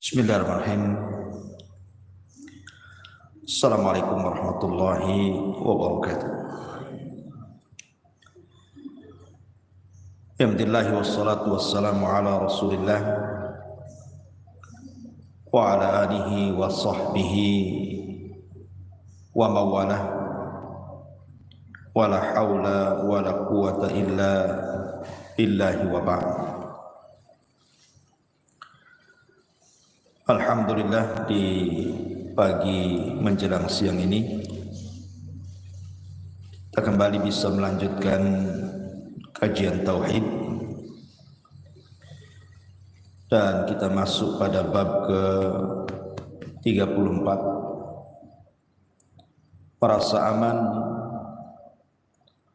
Bismillahirrahmanirrahim. Assalamualaikum warahmatullahi wabarakatuh. Alhamdulillah wassalatu wassalamu ala Rasulillah wa ala alihi wa sahbihi wa mawalah wa la hawla wa la quwata illa billahi wa ba'd. Alhamdulillah, di pagi menjelang siang ini kita kembali bisa melanjutkan kajian tauhid dan kita masuk pada bab ke-34, merasa aman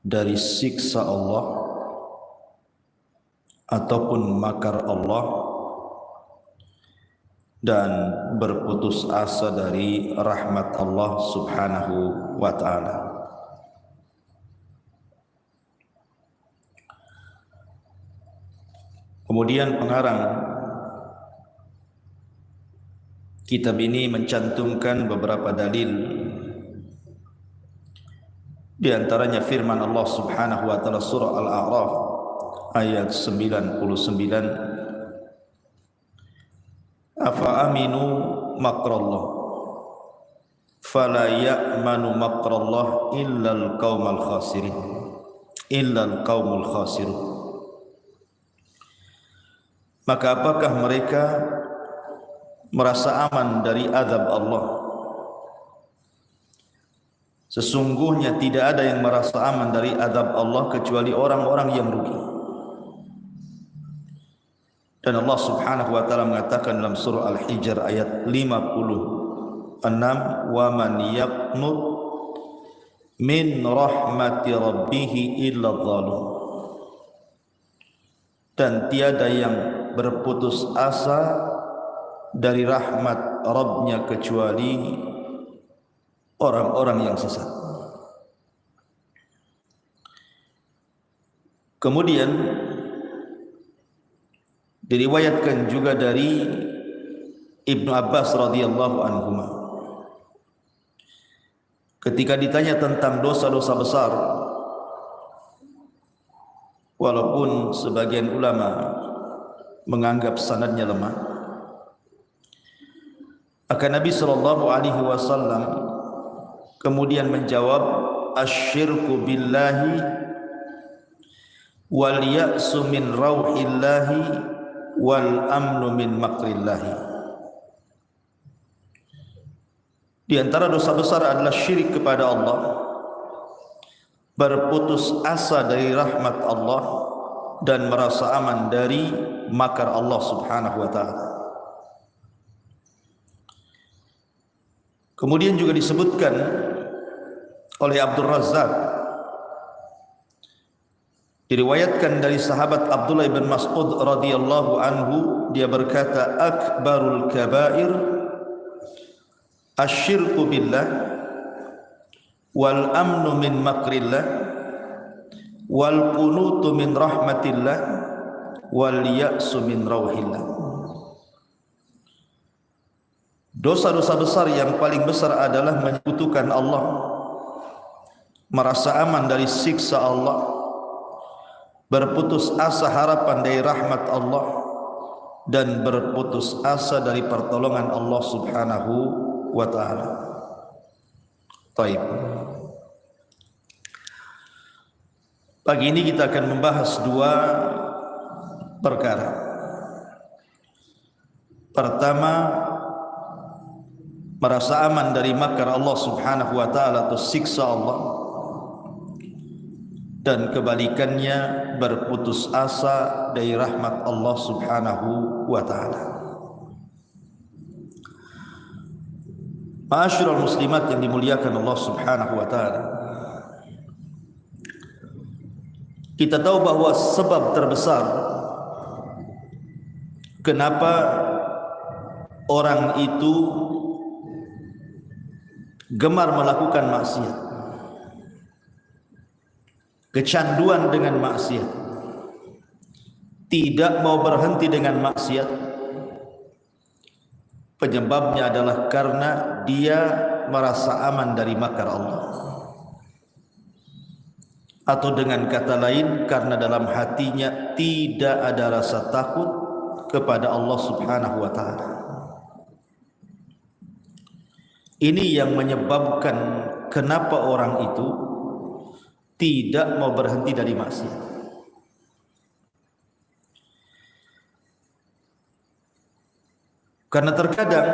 dari siksa Allah ataupun makar Allah dan berputus asa dari rahmat Allah subhanahu wa ta'ala. Kemudian pengarang kitab ini mencantumkan beberapa dalil, di antaranya firman Allah subhanahu wa ta'ala surah Al-A'raf ayat 99, afa aminu makrallah fala ya'manu makrallah illal qaumul khasirin maka apakah mereka merasa aman dari azab Allah? Sesungguhnya tidak ada yang merasa aman dari azab Allah kecuali orang-orang yang rugi. Dan Allah subhanahu wa ta'ala mengatakan dalam surah Al-Hijr ayat 56, wa man yaqnut min rahmati rabbihi illa dhalun, dan tiada yang berputus asa dari rahmat Rabbnya kecuali orang-orang yang sesat. Kemudian diriwayatkan juga dari Ibnu Abbas radhiyallahu anhuma, ketika ditanya tentang dosa-dosa besar, walaupun sebagian ulama menganggap sanadnya lemah, akan Nabi sallallahu alaihi wasallam kemudian menjawab, asyirku billahi wal ya'su min rauhillahi wal amnu min makrillahi. Di antara dosa besar adalah syirik kepada Allah, berputus asa dari rahmat Allah, dan merasa aman dari makar Allah subhanahu wa ta'ala. Kemudian juga disebutkan oleh Abdul Razzaq, diriwayatkan dari sahabat Abdullah bin Mas'ud radhiyallahu anhu, dia berkata, akbarul kabair asyirku billah wal amnu min makrillah wal qunutu min rahmatillah wal ya'su min rauhillah. Dosa-dosa besar yang paling besar adalah menyekutukan Allah, merasa aman dari siksa Allah, berputus asa harapan dari rahmat Allah, dan berputus asa dari pertolongan Allah subhanahu wa ta'ala. Taib. Pagi ini kita akan membahas dua perkara. Pertama, merasa aman dari makar Allah subhanahu wa ta'ala atau siksa Allah, dan kebalikannya berputus asa dari rahmat Allah subhanahu wa ta'ala. Ma'asyiral muslimat yang dimuliakan Allah subhanahu wa ta'ala, kita tahu bahwa sebab terbesar kenapa orang itu gemar melakukan maksiat, kecanduan dengan maksiat, tidak mau berhenti dengan maksiat, penyebabnya adalah karena dia merasa aman dari makar Allah, atau dengan kata lain karena dalam hatinya tidak ada rasa takut kepada Allah Subhanahu wa taala. Ini yang menyebabkan kenapa orang itu tidak mau berhenti dari maksiat. Karena terkadang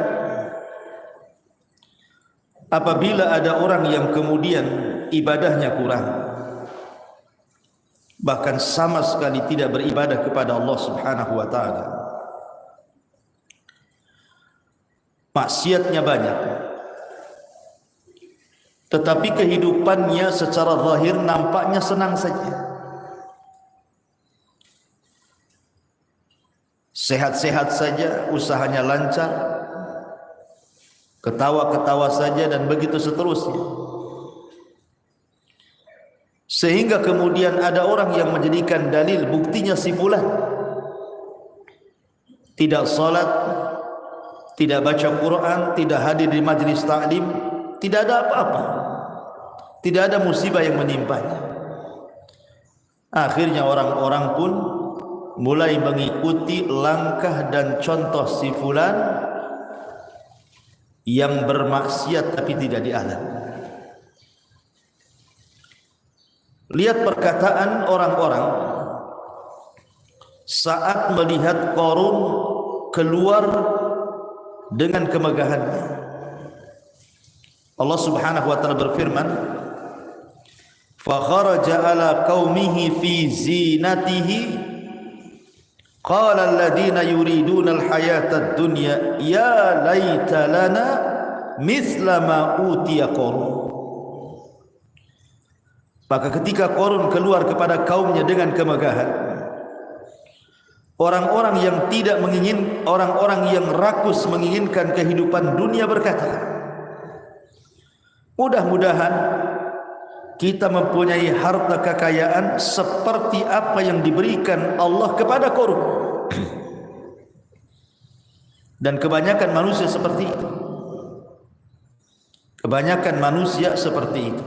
apabila ada orang yang kemudian ibadahnya kurang, bahkan sama sekali tidak beribadah kepada Allah Subhanahu wa taala, maksiatnya banyak, tetapi kehidupannya secara zahir nampaknya senang saja, sehat-sehat saja, usahanya lancar, ketawa-ketawa saja, dan begitu seterusnya. Sehingga kemudian ada orang yang menjadikan dalil, buktinya si fulan tidak salat, tidak baca Quran, tidak hadir di majlis ta'lim, tidak ada apa-apa, tidak ada musibah yang menimpanya. Akhirnya orang-orang pun mulai mengikuti langkah dan contoh si fulan yang bermaksiat tapi tidak diazab. Lihat perkataan orang-orang saat melihat Qarun keluar dengan kemegahannya. Allah Subhanahu wa taala berfirman, "Fa kharaja ala qaumihi fi zinatihi qala alladziina yuriduna al-hayata ad-dunya ya laita lana mithla ma utiya Qarun." Maka ketika Qarun keluar kepada kaumnya dengan kemegahan, orang-orang yang tidak menginginkan, orang-orang yang rakus menginginkan kehidupan dunia berkata, mudah-mudahan kita mempunyai harta kekayaan seperti apa yang diberikan Allah kepada Qarun. Dan kebanyakan manusia seperti itu. Kebanyakan manusia seperti itu.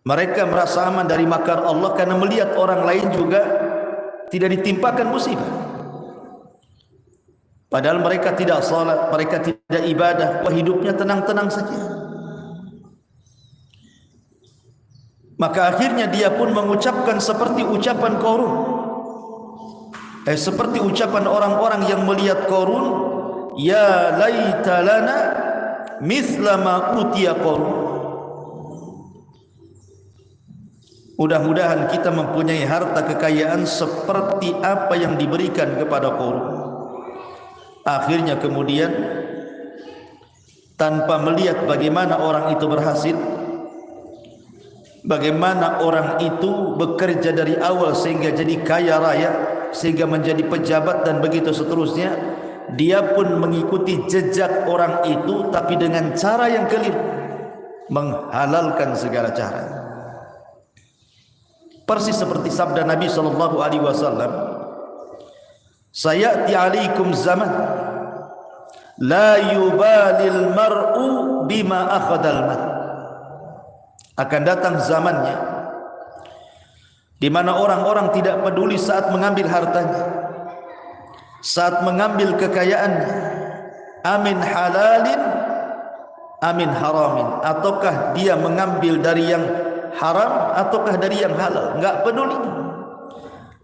Mereka merasa aman dari makar Allah karena melihat orang lain juga tidak ditimpakan musibah. Padahal mereka tidak salat, mereka tidak ibadah, hidupnya tenang-tenang saja. Maka akhirnya dia pun mengucapkan seperti ucapan Qarun, seperti ucapan orang-orang yang melihat Qarun, ya laita lana mithla ma utiya Qarun. Mudah-mudahan kita mempunyai harta kekayaan seperti apa yang diberikan kepada Qarun. Akhirnya kemudian tanpa melihat bagaimana orang itu berhasil, bagaimana orang itu bekerja dari awal sehingga jadi kaya raya, sehingga menjadi pejabat dan begitu seterusnya, dia pun mengikuti jejak orang itu tapi dengan cara yang keliru, menghalalkan segala cara. Persis seperti sabda Nabi SAW, sayati alaikum zaman la yubalil mar'u bima akhadal mal. Akan datang zamannya di mana orang-orang tidak peduli saat mengambil hartanya, saat mengambil kekayaannya, amin halalin amin haramin, ataukah dia mengambil dari yang haram ataukah dari yang halal, enggak peduli.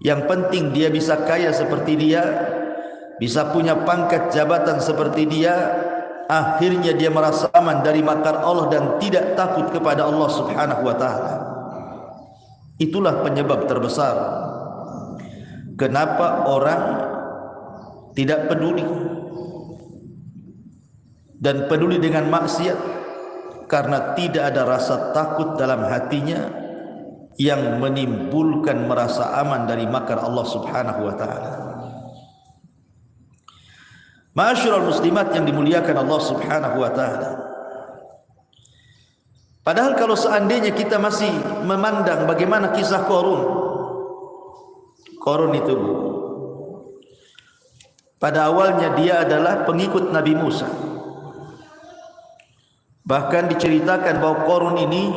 Yang penting dia bisa kaya seperti dia, bisa punya pangkat jabatan seperti dia. Akhirnya dia merasa aman dari makar Allah dan tidak takut kepada Allah Subhanahu wa taala. Itulah penyebab terbesar kenapa orang tidak peduli dan peduli dengan maksiat, karena tidak ada rasa takut dalam hatinya yang menimbulkan merasa aman dari makar Allah Subhanahu wa taala. Ma'asyiral muslimat yang dimuliakan Allah Subhanahu wa taala. Padahal kalau seandainya kita masih memandang bagaimana kisah Qarun itu, Pada awalnya dia adalah pengikut Nabi Musa. Bahkan diceritakan bahwa Qarun ini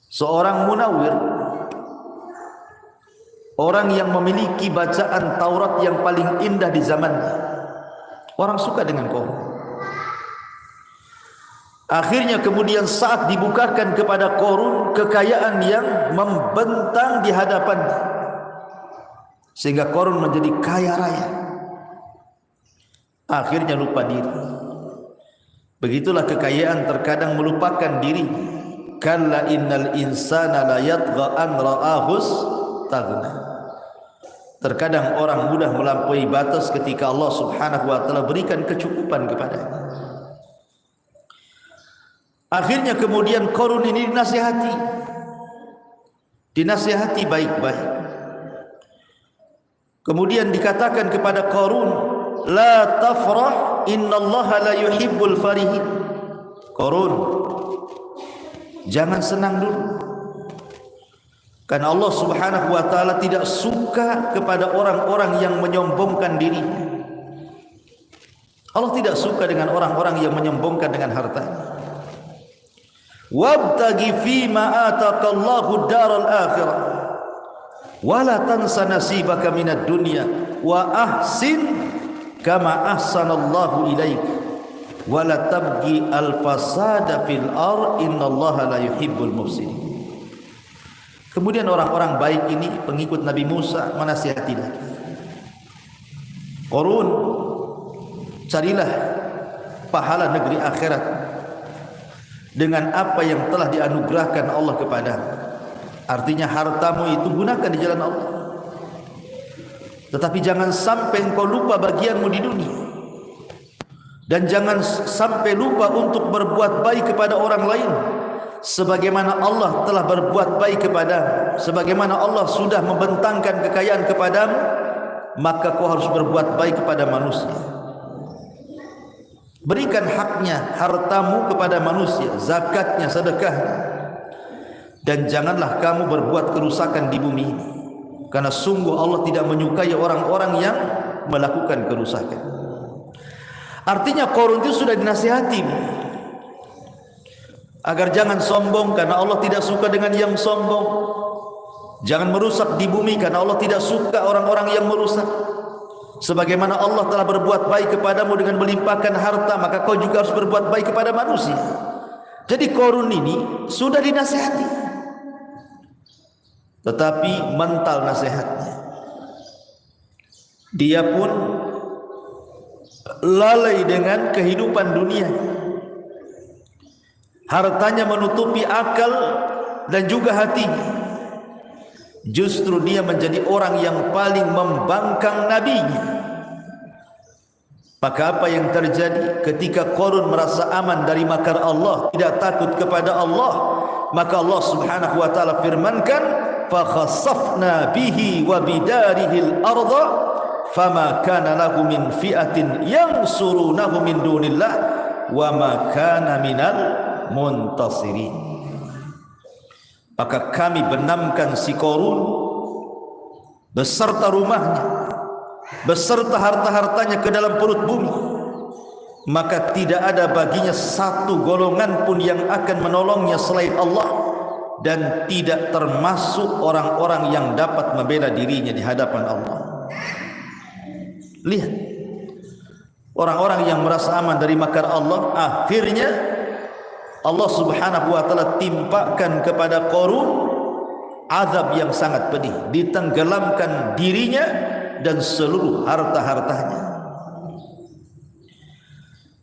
seorang munawwir, orang yang memiliki bacaan Taurat yang paling indah di zamannya. Orang suka dengan Qarun. Akhirnya kemudian saat dibukakan kepada Qarun kekayaan yang membentang di hadapannya, sehingga Qarun menjadi kaya raya. Akhirnya lupa diri. Begitulah kekayaan terkadang melupakan diri. Kalla innal insana la yatgha an ra'ahus taghna. Terkadang orang mudah melampaui batas ketika Allah Subhanahu wa taala berikan kecukupan kepadanya. Akhirnya kemudian Qarun ini dinasihati baik-baik. Kemudian dikatakan kepada Qarun, la tafrah innallaha la yuhibbul farihin. Qarun, jangan senang dulu, karena Allah Subhanahu wa taala tidak suka kepada orang-orang yang menyombongkan dirinya. Allah tidak suka dengan orang-orang yang menyombongkan dengan hartanya. Wabtaghi fima ataqallahu daral akhirah wala tansa nasibaka minad dunya wa ahsin kama ahsanallahu ilaik wala tabghi al-fasada fil ard innallaha la yuhibbul mufsidin. Kemudian orang-orang baik ini pengikut Nabi Musa menasihati lagi, Qarun, carilah pahala negeri akhirat dengan apa yang telah dianugerahkan Allah kepadamu. Artinya hartamu itu gunakan di jalan Allah, tetapi jangan sampai engkau lupa bagianmu di dunia, dan jangan sampai lupa untuk berbuat baik kepada orang lain sebagaimana Allah telah berbuat baik kepadamu. Sebagaimana Allah sudah membentangkan kekayaan kepadamu, maka kau harus berbuat baik kepada manusia. Berikan haknya, hartamu kepada manusia, zakatnya, sedekahnya. Dan janganlah kamu berbuat kerusakan di bumi ini, karena sungguh Allah tidak menyukai orang-orang yang melakukan kerusakan. Artinya Qarun itu sudah dinasihati agar jangan sombong, karena Allah tidak suka dengan yang sombong. Jangan merusak di bumi, karena Allah tidak suka orang-orang yang merusak. Sebagaimana Allah telah berbuat baik kepadamu dengan melimpahkan harta, maka kau juga harus berbuat baik kepada manusia. Jadi Qarun ini sudah dinasihati, tetapi mental nasihatnya, dia pun lalai dengan kehidupan dunia. Hartanya menutupi akal dan juga hatinya. Justru dia menjadi orang yang paling membangkang nabinya. Maka apa yang terjadi ketika Qarun merasa aman dari makar Allah, tidak takut kepada Allah, maka Allah Subhanahu wa taala firmankan, fa khassafna bihi wa bidarihi al-ardha fama kana lahu min fi'atin yansurunahu min dunillah wa ma kana minal muntasirin. Maka kami benamkan si Qarun beserta rumahnya, beserta harta-hartanya ke dalam perut bumi, maka tidak ada baginya satu golongan pun yang akan menolongnya selain Allah, dan tidak termasuk orang-orang yang dapat membela dirinya di hadapan Allah. Lihat, orang-orang yang merasa aman dari makar Allah, akhirnya Allah Subhanahu wa taala timpakan kepada Qarun azab yang sangat pedih, ditenggelamkan dirinya dan seluruh harta-hartanya.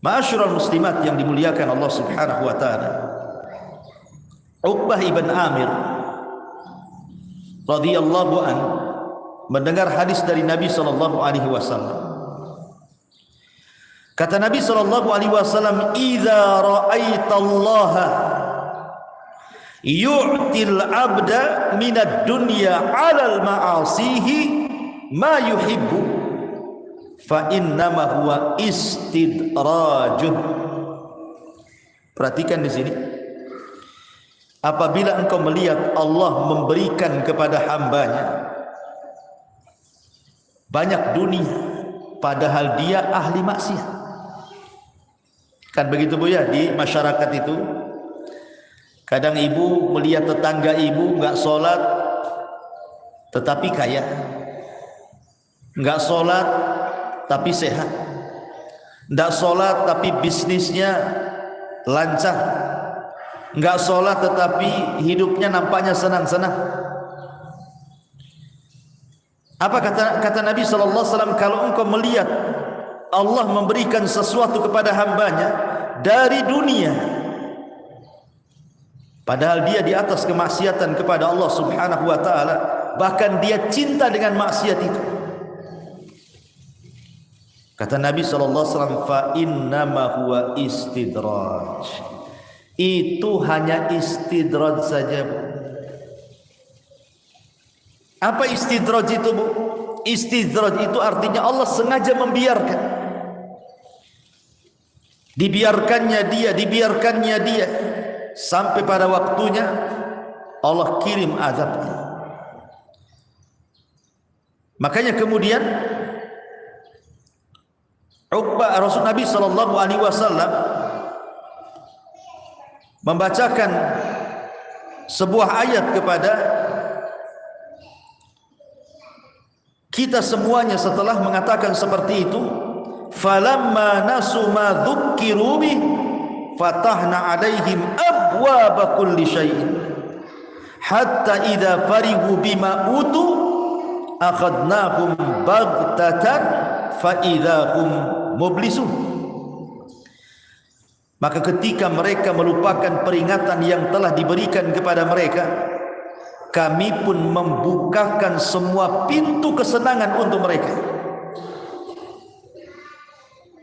Ma'asyiral muslimat yang dimuliakan Allah Subhanahu wa taala, Uqbah ibn Amir radhiyallahu an mendengar hadis dari Nabi sallallahu alaihi wasallam. Kata Nabi sallallahu alaihi wasallam, "Idza ra'aitallaha yu'til 'abda minad dunya 'alal ma'asihi ma yuhibbu fa innama huwa istidrajuh." Perhatikan di sini. Apabila engkau melihat Allah memberikan kepada hambanya banyak dunia, padahal dia ahli maksiat. Kan begitu Bu ya, di masyarakat itu kadang ibu melihat tetangga ibu nggak sholat tetapi kaya, nggak sholat tapi sehat, nggak sholat tapi bisnisnya lancar, nggak sholat tetapi hidupnya nampaknya senang-senang. Apa kata Nabi SAW, kalau engkau melihat Allah memberikan sesuatu kepada hambanya dari dunia, padahal dia di atas kemaksiatan kepada Allah Subhanahu wa ta'ala, bahkan dia cinta dengan maksiat itu, kata Nabi SAW, fa innama huwa istidraj, itu hanya istidraj saja Bu. Apa istidraj itu Bu? Istidraj itu artinya Allah sengaja membiarkan, dibiarkannya dia sampai pada waktunya Allah kirim azabnya. Makanya kemudian Rasul Nabi SAW membacakan sebuah ayat kepada kita semuanya setelah mengatakan seperti itu, falamma nasu ma dzukkiru bih fatahna alaihim abwaaba kulli syai'in hatta idza farihu bima utu akhadnahum baghtatan fa idza hum mublisun. Maka ketika mereka melupakan peringatan yang telah diberikan kepada mereka, kami pun membukakan semua pintu kesenangan untuk mereka.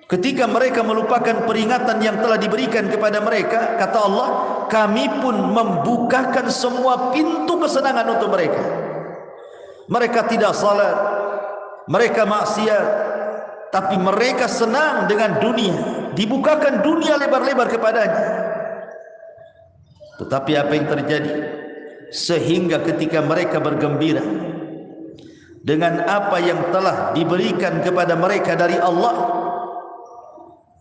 Ketika mereka melupakan peringatan yang telah diberikan kepada mereka, kata Allah, kami pun membukakan semua pintu kesenangan untuk mereka. Mereka tidak salat, mereka maksiat, tapi mereka senang dengan dunia, dibukakan dunia lebar-lebar kepadanya. Tetapi apa yang terjadi? Sehingga ketika mereka bergembira dengan apa yang telah diberikan kepada mereka dari Allah,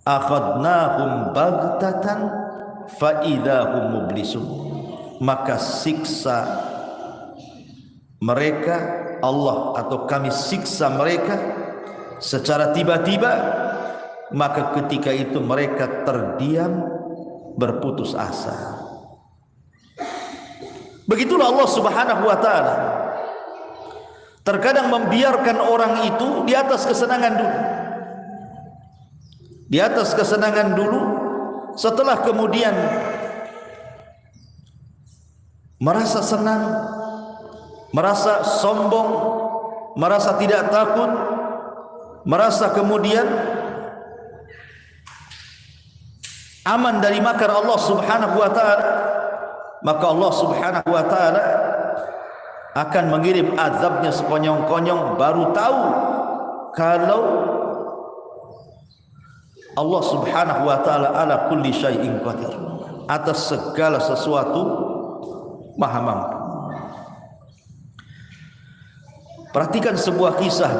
akhadnahum baghtatan fa idahum mublisun, maka siksa mereka Allah atau kami siksa mereka secara tiba-tiba, maka ketika itu mereka terdiam berputus asa. Begitulah Allah Subhanahu wa ta'ala terkadang membiarkan orang itu di atas kesenangan dulu, di atas kesenangan dulu, setelah kemudian merasa senang, merasa sombong, merasa tidak takut, merasa kemudian aman dari makar Allah Subhanahu wa ta'ala, maka Allah Subhanahu wa ta'ala akan mengirim azabnya sekonyong-konyong. Baru tahu kalau Allah Subhanahu wa ta'ala ala kulli syai'in qadir, atas segala sesuatu maha mampu. Perhatikan sebuah kisah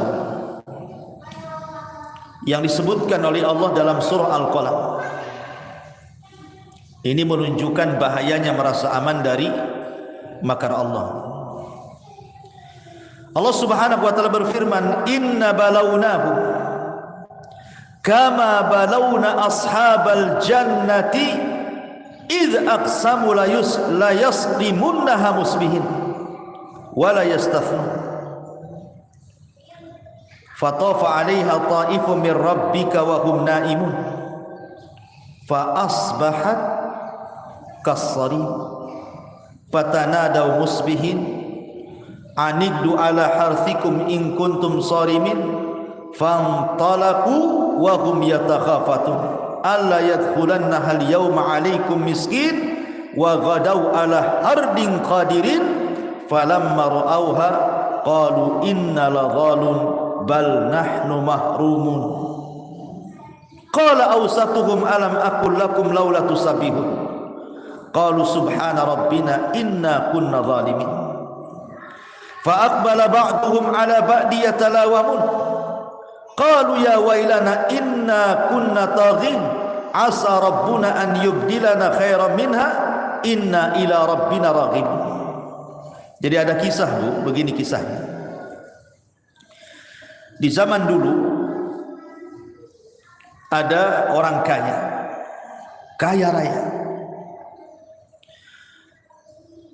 yang disebutkan oleh Allah dalam surah Al-Qalam. Ini menunjukkan bahayanya merasa aman dari makar Allah. Allah Subhanahu wa ta'ala berfirman, inna balawnahu kama balawna ashabal jannati idh aqsamu la yaslimunnaha musbihin wa la yastathnun fatafa 'alaiha ta'ifun min rabbika wa hum na'imun fa asbahat kassarin fatanadaw musbihin aniddu ala harthikum in kuntum sarimin fantalaqu wa hum yatakhafatun alla yadkhulannaha al-yawma 'alaykum miskin wa ghadaw ala hardin qadirin falamma ra'awha qalu inna ladhalun bal nahnu mahrumun qala awsatuhum alam aqul lakum laula tusabbihun qalu subhana rabbina inna kunna zalimin Fa aqbala ba'duhum ala ba'di yatalawamun. Qalu ya wailana inna kunna taghin asa rabbuna an yubdilana khairan minha inna ila rabbina raghibun. Jadi ada kisah, Bu, begini kisahnya. Di zaman dulu ada orang kaya, kaya raya.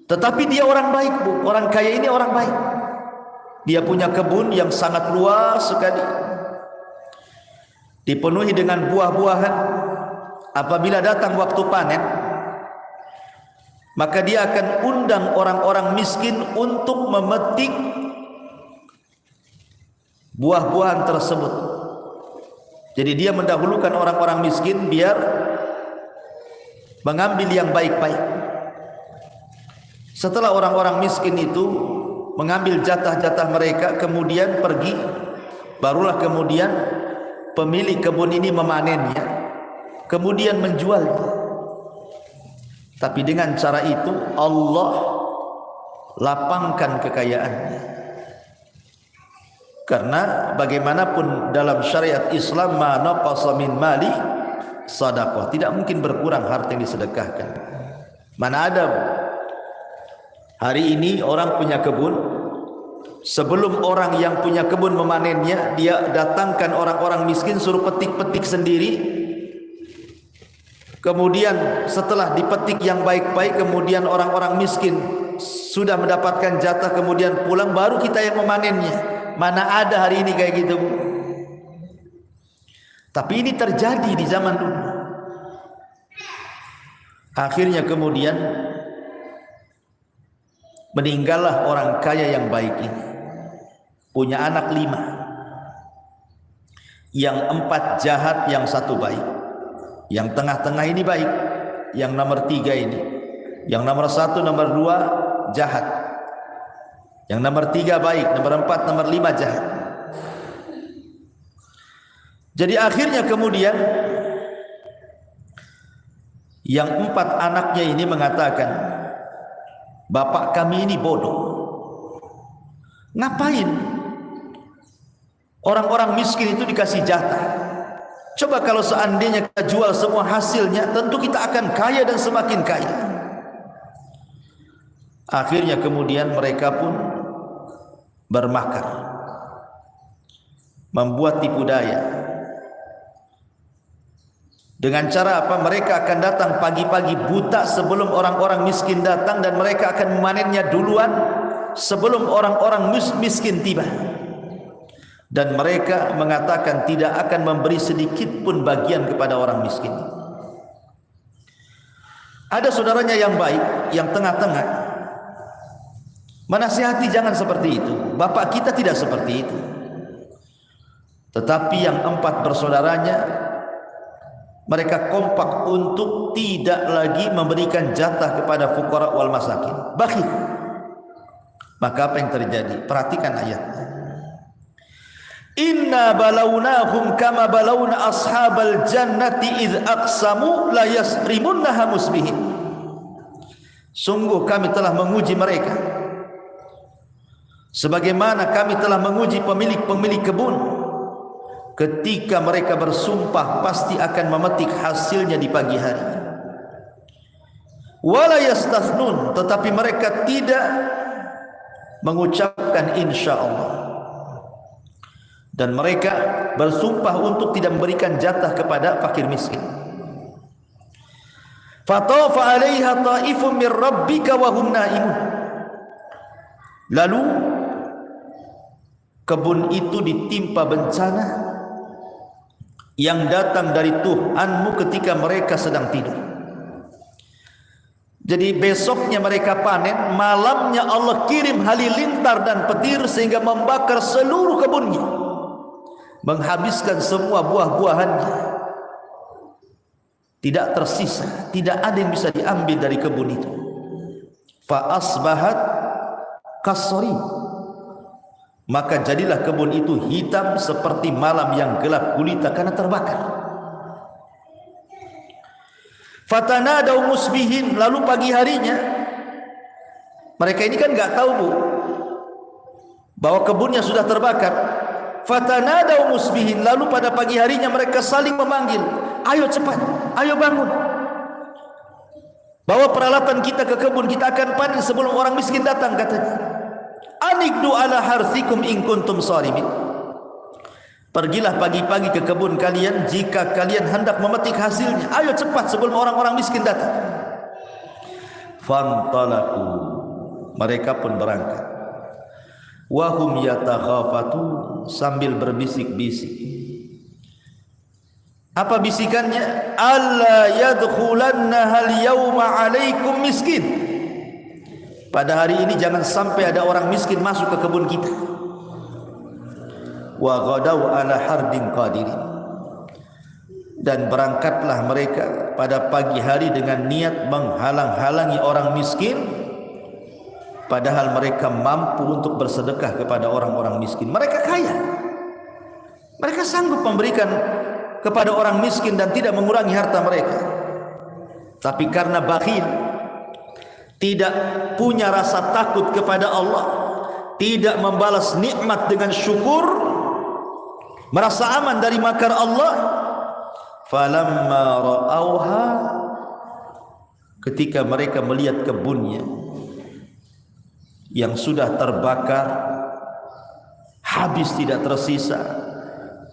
Tetapi dia orang baik, Bu. Orang kaya ini orang baik. Dia punya kebun yang sangat luas sekali, dipenuhi dengan buah-buahan. Apabila datang waktu panen, maka dia akan undang orang-orang miskin untuk memetik buah-buahan tersebut. Jadi dia mendahulukan orang-orang miskin biar mengambil yang baik-baik. Setelah orang-orang miskin itu mengambil jatah-jatah mereka, kemudian pergi, barulah kemudian pemilik kebun ini memanennya, kemudian menjualnya. Tapi dengan cara itu Allah lapangkan kekayaannya. Karena bagaimanapun dalam syariat Islam, ma naqasa min mali sadaqah, tidak mungkin berkurang harta yang disedekahkan. Mana ada, Bu? Hari ini orang punya kebun, sebelum orang yang punya kebun memanennya, dia datangkan orang-orang miskin suruh petik-petik sendiri. Kemudian setelah dipetik yang baik-baik, kemudian orang-orang miskin sudah mendapatkan jatah, kemudian pulang, baru kita yang memanennya. Mana ada hari ini kayak gitu, Bu? Tapi ini terjadi di zaman dulu. Akhirnya kemudian meninggallah orang kaya yang baik ini. Punya anak 5, yang 4 jahat, yang 1 baik. Yang tengah-tengah ini baik, yang nomor 3 ini. Yang nomor 1, nomor 2 jahat, yang nomor 3 baik, nomor 4, nomor 5 jahat. Jadi akhirnya kemudian yang 4 anaknya ini mengatakan, bapak kami ini bodoh. Ngapain orang-orang miskin itu dikasih jatah? Coba kalau seandainya kita jual semua hasilnya, tentu kita akan kaya dan semakin kaya. Akhirnya kemudian mereka pun bermakar, membuat tipu daya. Dengan cara apa? Mereka akan datang pagi-pagi buta sebelum orang-orang miskin datang, dan mereka akan memanennya duluan sebelum orang-orang miskin tiba. Dan mereka mengatakan tidak akan memberi sedikit pun bagian kepada orang miskin. Ada saudaranya yang baik, yang tengah-tengah, menasihati jangan seperti itu, bapak kita tidak seperti itu. Tetapi yang 4 bersaudaranya, mereka kompak untuk tidak lagi memberikan jatah kepada fuqara wal masakin, bakhil. Maka apa yang terjadi? Perhatikan ayatnya. Inna balawnahum kama balawna ashabal jannati idh aqsamu la yasrimunnaha musbihin. Sungguh kami telah menguji mereka sebagaimana kami telah menguji pemilik-pemilik kebun ketika mereka bersumpah pasti akan memetik hasilnya di pagi hari. Wala yastathnun, tetapi mereka tidak mengucapkan insyaallah. Dan mereka bersumpah untuk tidak memberikan jatah kepada fakir miskin. Fatafa 'alaiha ta'ifun min rabbika wa hum naimun. Lalu kebun itu ditimpa bencana yang datang dari Tuhanmu ketika mereka sedang tidur. Jadi besoknya mereka panen, malamnya Allah kirim halilintar dan petir sehingga membakar seluruh kebunnya, menghabiskan semua buah-buahannya. Tidak tersisa, tidak ada yang bisa diambil dari kebun itu. Fa asbahat kasri, maka jadilah kebun itu hitam seperti malam yang gelap gulita karena terbakar. Fatanadaw musbihin, lalu pagi harinya, mereka ini kan nggak tahu, Bu, bahwa kebunnya sudah terbakar. Fatanadaw musbihin, lalu pada pagi harinya mereka saling memanggil, ayo cepat, ayo bangun, bawa peralatan kita ke kebun, kita akan panen sebelum orang miskin datang, katanya. Anikdu ala harthikum in kuntum sharimin, pergilah pagi-pagi ke kebun kalian jika kalian hendak memetik hasilnya, ayo cepat sebelum orang-orang miskin datang. Fantalaku, mereka pun berangkat. Wahum yatakhafatun, sambil berbisik-bisik. Apa bisikannya? Alla yadkhulannahal yawma alaikum miskin, pada hari ini jangan sampai ada orang miskin masuk ke kebun kita. Wa ghadaw ala hardin qadirin, dan berangkatlah mereka pada pagi hari dengan niat menghalang-halangi orang miskin, padahal mereka mampu untuk bersedekah kepada orang-orang miskin. Mereka kaya, mereka sanggup memberikan kepada orang miskin dan tidak mengurangi harta mereka. Tapi karena bakhil, tidak punya rasa takut kepada Allah, tidak membalas nikmat dengan syukur, merasa aman dari makar Allah. Falamma ra'auha, ketika mereka melihat kebunnya yang sudah terbakar, habis tidak tersisa,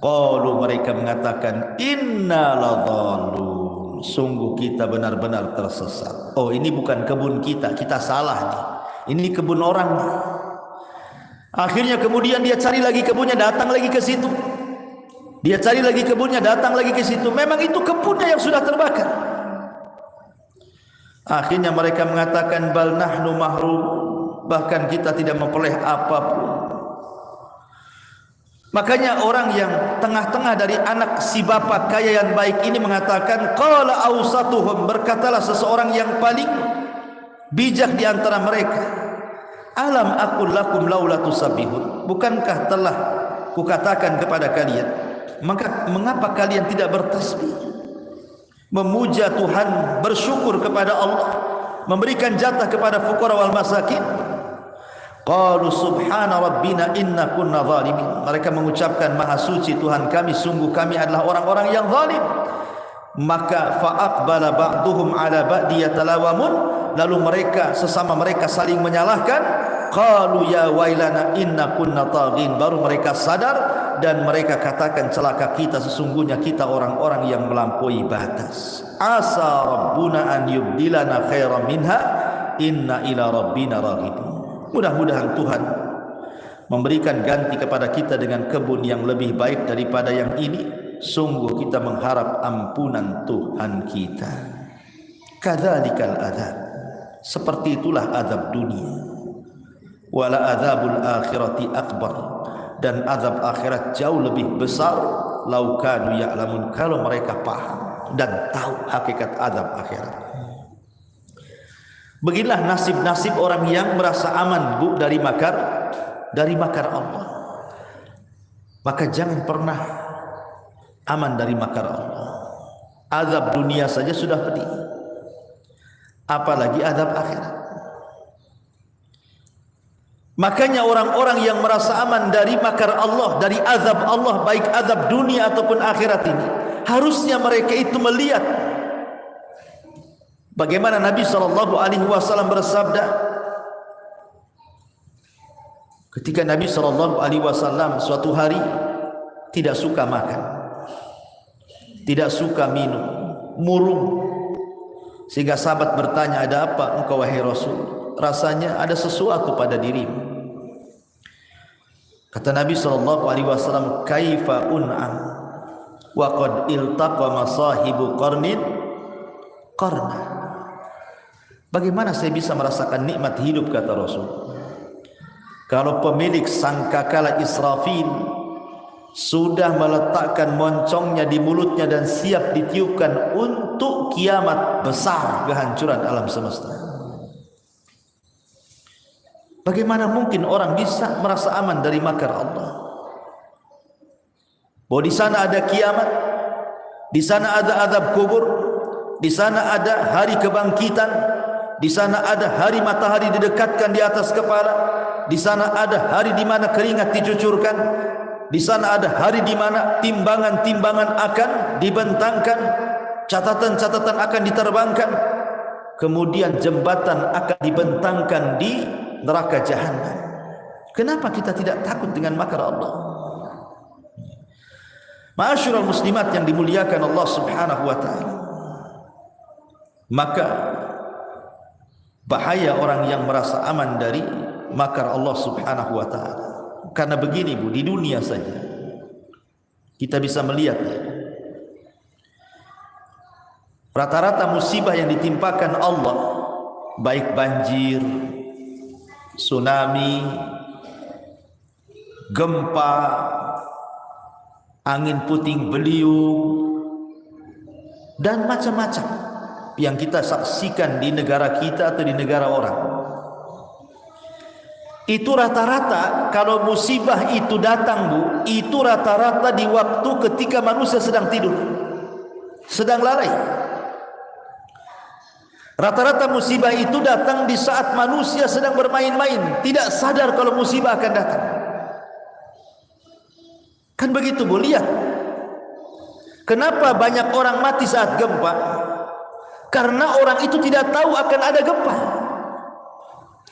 qalu, mereka mengatakan, inna ladallun, sungguh kita benar-benar tersesat. Oh, ini bukan kebun kita, kita salah nih, ini kebun orang nih. Akhirnya kemudian dia cari lagi kebunnya, datang lagi ke situ. Dia cari lagi kebunnya, datang lagi ke situ. Memang itu kebunnya yang sudah terbakar. Akhirnya mereka mengatakan, bal nahnu mahrum, bahkan kita tidak memperoleh apapun. Makanya orang yang tengah-tengah dari anak si bapak kaya yang baik ini mengatakan, qala awsatuhum, berkatalah seseorang yang paling bijak di antara mereka, alam aqul lakum laula tusabbihun, bukankah telah kukatakan kepada kalian, maka mengapa kalian tidak bertasbih, memuja Tuhan, bersyukur kepada Allah, memberikan jatah kepada fuqara wal masakin. Qalu subhana rabbina inna kunna zalimin, mereka mengucapkan, maha suci Tuhan kami, sungguh kami adalah orang-orang yang zalim. Maka fa'aqbala ba'duhum ala ba'di yatalawamun, lalu mereka sesama mereka saling menyalahkan. Qalu ya wailana inna kunna taghin, baru mereka sadar dan mereka katakan, celaka kita, sesungguhnya kita orang-orang yang melampaui batas. Asa rabbuna an yubdilana khairan minha inna ila rabbina raghibun, mudah-mudahan Tuhan memberikan ganti kepada kita dengan kebun yang lebih baik daripada yang ini. Sungguh kita mengharap ampunan Tuhan kita. Kadzalikal adzab, seperti itulah azab dunia. Wala adzabul akhirati akbar, dan azab akhirat jauh lebih besar. Lau kanu ya'lamun, kalau mereka paham dan tahu hakikat azab akhirat. Beginilah nasib-nasib orang yang merasa aman, Bu, dari makar Allah. Maka jangan pernah aman dari makar Allah. Azab dunia saja sudah pedih, apalagi azab akhirat. Makanya orang-orang yang merasa aman dari makar Allah, dari azab Allah, baik azab dunia ataupun akhirat ini, harusnya mereka itu melihat bagaimana Nabi SAW bersabda ketika Nabi SAW suatu hari tidak suka makan, tidak suka minum, murung, sehingga sahabat bertanya, ada apa engkau wahai Rasul? Rasanya ada sesuatu pada dirimu. Kata Nabi SAW, kaifa un'am wa qad iltaqa masahibu qarnin qarna, bagaimana saya bisa merasakan nikmat hidup, kata Rasul, kalau pemilik sangkakala Israfil sudah meletakkan moncongnya di mulutnya dan siap ditiupkan untuk kiamat besar, kehancuran alam semesta. Bagaimana mungkin orang bisa merasa aman dari makar Allah? Bahwa di sana ada kiamat, di sana ada azab kubur, di sana ada hari kebangkitan, di sana ada hari matahari didekatkan di atas kepala, di sana ada hari di mana keringat dicucurkan, di sana ada hari di mana timbangan-timbangan akan dibentangkan, catatan-catatan akan diterbangkan, kemudian jembatan akan dibentangkan di neraka jahanam. Kenapa kita tidak takut dengan makar Allah? Ma'asyiral muslimat yang dimuliakan Allah Subhanahu wa taala. Maka bahaya orang yang merasa aman dari makar Allah Subhanahu wa taala. Karena begini Bu, di dunia saja kita bisa melihat rata-rata musibah yang ditimpakan Allah, baik banjir, tsunami, gempa, angin puting beliung, dan macam-macam yang kita saksikan di negara kita atau di negara orang. Itu rata-rata kalau musibah itu datang Bu, itu rata-rata di waktu ketika manusia sedang tidur, sedang lalai. Rata-rata musibah itu datang di saat manusia sedang bermain-main, tidak sadar kalau musibah akan datang. Kan begitu Bu, lihat. Kenapa banyak orang mati saat gempa? Karena orang itu tidak tahu akan ada gempa.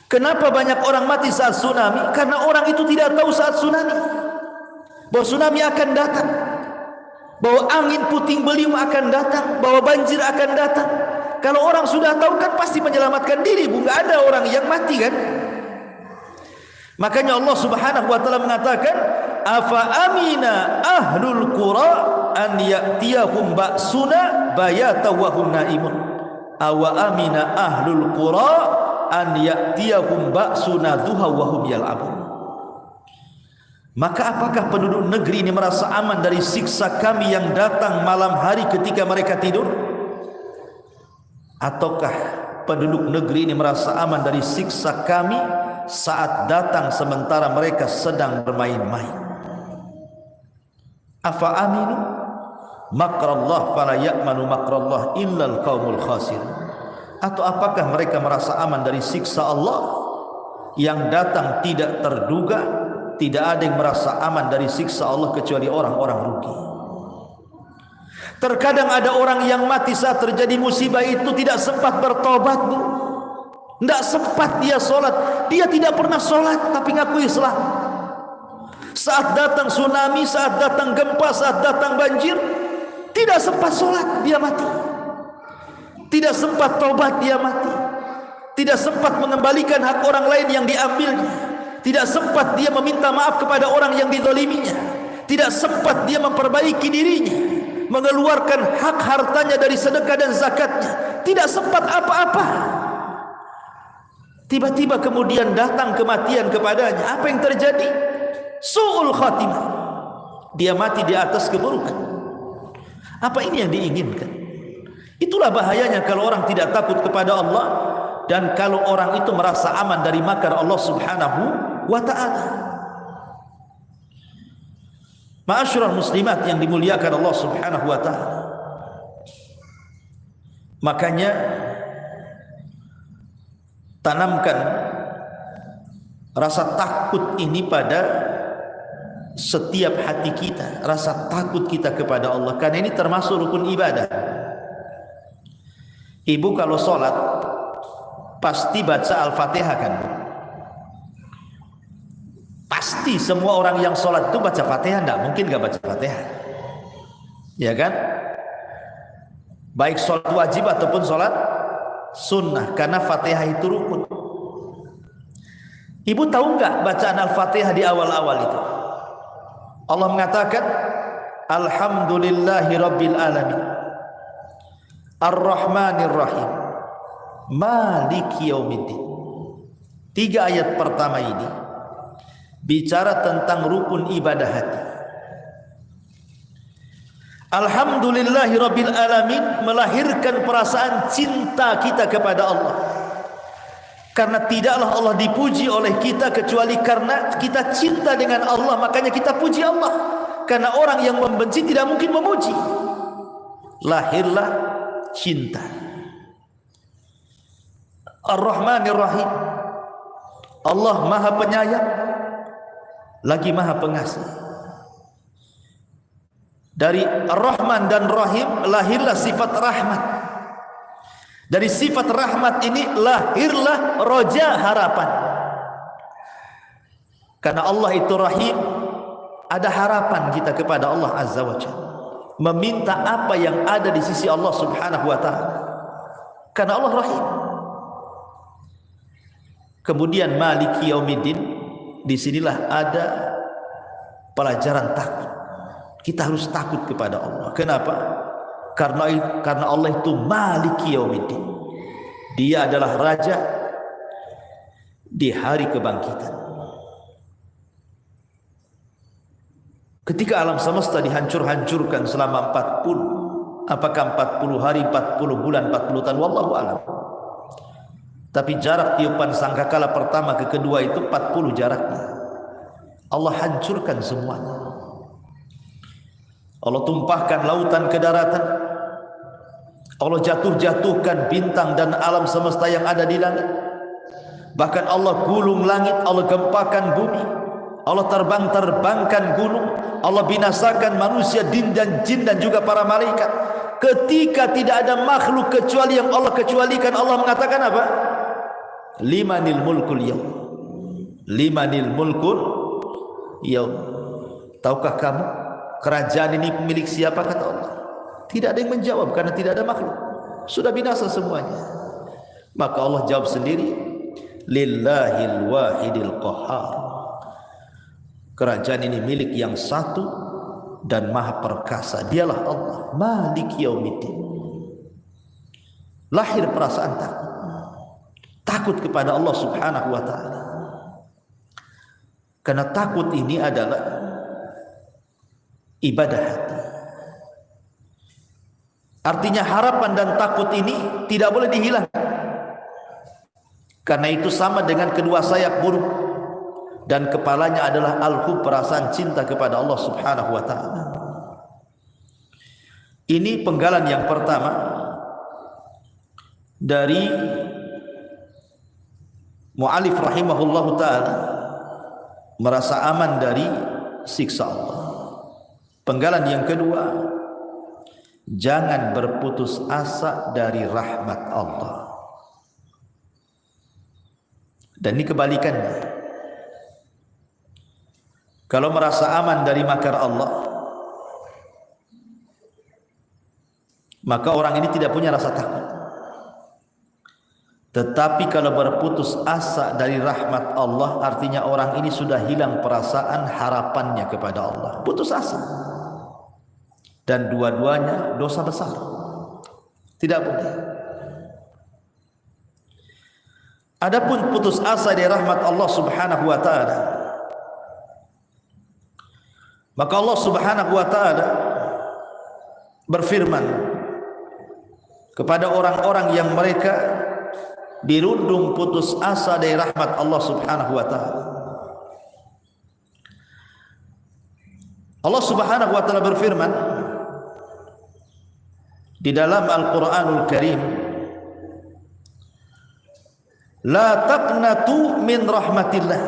Kenapa banyak orang mati saat tsunami? Karena orang itu tidak tahu saat tsunami, bahwa tsunami akan datang, bahwa angin puting beliung akan datang, bahwa banjir akan datang. Kalau orang sudah tahu kan pasti menyelamatkan diri Bu, nggak ada orang yang mati kan. Makanya Allah Subhanahu wa taala mengatakan, afa amina ahlul qura an ya'tiyahum ba'suna bayatan wa hum naimun. Awa amina ahlul qura an ya'tiyahum ba'suna duha wa hum yal'abun. Maka apakah penduduk negeri ini merasa aman dari siksa kami yang datang malam hari ketika mereka tidur? Ataukah penduduk negeri ini merasa aman dari siksa kami saat datang sementara mereka sedang bermain-main? Afa aminu makrallah fala ya'manu makrallah illal qaumul khasir. Atau apakah mereka merasa aman dari siksa Allah yang datang tidak terduga? Tidak ada yang merasa aman dari siksa Allah kecuali orang-orang rugi. Terkadang ada orang yang mati saat terjadi musibah itu tidak sempat bertobat Bu, tidak sempat dia sholat. Dia tidak pernah sholat tapi ngaku Islam. Saat datang tsunami, saat datang gempa, saat datang banjir, tidak sempat sholat, dia mati. Tidak sempat tobat, dia mati. Tidak sempat mengembalikan hak orang lain yang diambilnya. Tidak sempat dia meminta maaf kepada orang yang dizaliminya. Tidak sempat dia memperbaiki dirinya, mengeluarkan hak hartanya dari sedekah dan zakatnya. Tidak sempat apa-apa. Tiba-tiba kemudian datang kematian kepadanya. Apa yang terjadi? Su'ul khatimah. Dia mati di atas keburukan. Apa ini yang diinginkan? Itulah bahayanya kalau orang tidak takut kepada Allah dan kalau orang itu merasa aman dari makar Allah Subhanahu wa ta'ala. Ma'asyiral muslimat yang dimuliakan Allah Subhanahu wa ta'ala. Makanya tanamkan rasa takut ini pada setiap hati kita, rasa takut kita kepada Allah, karena ini termasuk rukun ibadah. Ibu kalau sholat pasti baca Al-Fatihah kan? Pasti semua orang yang sholat itu baca Fatihah, tidak mungkin gak baca Fatihah, ya kan? Baik sholat wajib ataupun sholat sunnah, karena Fatihah itu rukun. Ibu tahu nggak bacaan Al-Fatihah di awal-awal itu? Allah mengatakan Alhamdulillahi Rabbil Alamin Ar-Rahmanir Rahim Maliki Yaumiddin. 3 ayat pertama ini bicara tentang rukun ibadah hati. Alhamdulillahi Rabbil Alamin melahirkan perasaan cinta kita kepada Allah. Karena tidaklah Allah dipuji oleh kita kecuali karena kita cinta dengan Allah, makanya kita puji Allah. Karena orang yang membenci tidak mungkin memuji. Lahirlah cinta. Ar-Rahmanir Rahim. Allah Maha Penyayang lagi Maha Pengasih. Dari Ar-Rahman dan Rahim lahirlah sifat rahmat. Dari sifat rahmat ini lahirlah roja, harapan. Karena Allah itu Rahim, ada harapan kita kepada Allah Azza wa Jalla, meminta apa yang ada di sisi Allah Subhanahu wa Ta'ala, karena Allah Rahim. Kemudian Maliki Yaumiddin, disinilah ada pelajaran takut. Kita harus takut kepada Allah. Kenapa? Karena Allah itu Maliki Yaumiddin. Dia adalah raja di hari kebangkitan. Ketika alam semesta dihancur-hancurkan selama 40, apakah 40 hari, 40 bulan, 40 tahun, wallahu a'lam. Tapi jarak tiupan sangkakala pertama ke kedua itu 40 jaraknya. Allah hancurkan semuanya. Allah tumpahkan lautan ke daratan. Allah jatuhkan bintang dan alam semesta yang ada di langit. Bahkan Allah gulung langit, Allah gempakan bumi, Allah terbangkan gunung, Allah binasakan manusia, jin dan juga para malaikat. Ketika tidak ada makhluk kecuali yang Allah kecualikan, Allah mengatakan apa? Limanil mulkul yaum. Limanil mulkul yaum. Tahukah kamu kerajaan ini milik siapa, kata Allah? Tidak ada yang menjawab karena tidak ada makhluk. Sudah binasa semuanya. Maka Allah jawab sendiri, Lillahil wahidil qahhar. Kerajaan ini milik yang satu dan maha perkasa. Dialah Allah, Malik Yaumiddin. Lahir perasaan takut. Takut kepada Allah Subhanahu wa Ta'ala. Karena takut ini adalah ibadah hati. Artinya harapan dan takut ini tidak boleh dihilangkan. Karena itu sama dengan kedua sayap burung, dan kepalanya adalah al-hub, perasaan cinta kepada Allah Subhanahu wa Ta'ala. Ini penggalan yang pertama dari mu'alif rahimahullahu ta'ala, merasa aman dari siksa Allah. Penggalan yang kedua, jangan berputus asa dari rahmat Allah. Dan ini kebalikannya. Kalau merasa aman dari makar Allah, maka orang ini tidak punya rasa takut. Tetapi kalau berputus asa dari rahmat Allah, artinya orang ini sudah hilang perasaan harapannya kepada Allah. Putus asa. Dan dua-duanya dosa besar. Tidak boleh. Adapun putus asa dari rahmat Allah Subhanahu wa Ta'ala, maka Allah Subhanahu wa Ta'ala berfirman kepada orang-orang yang mereka dirundung putus asa dari rahmat Allah Subhanahu wa Ta'ala. Allah Subhanahu wa Ta'ala berfirman di dalam Al-Quranul Karim, La taqnatu min rahmatillah.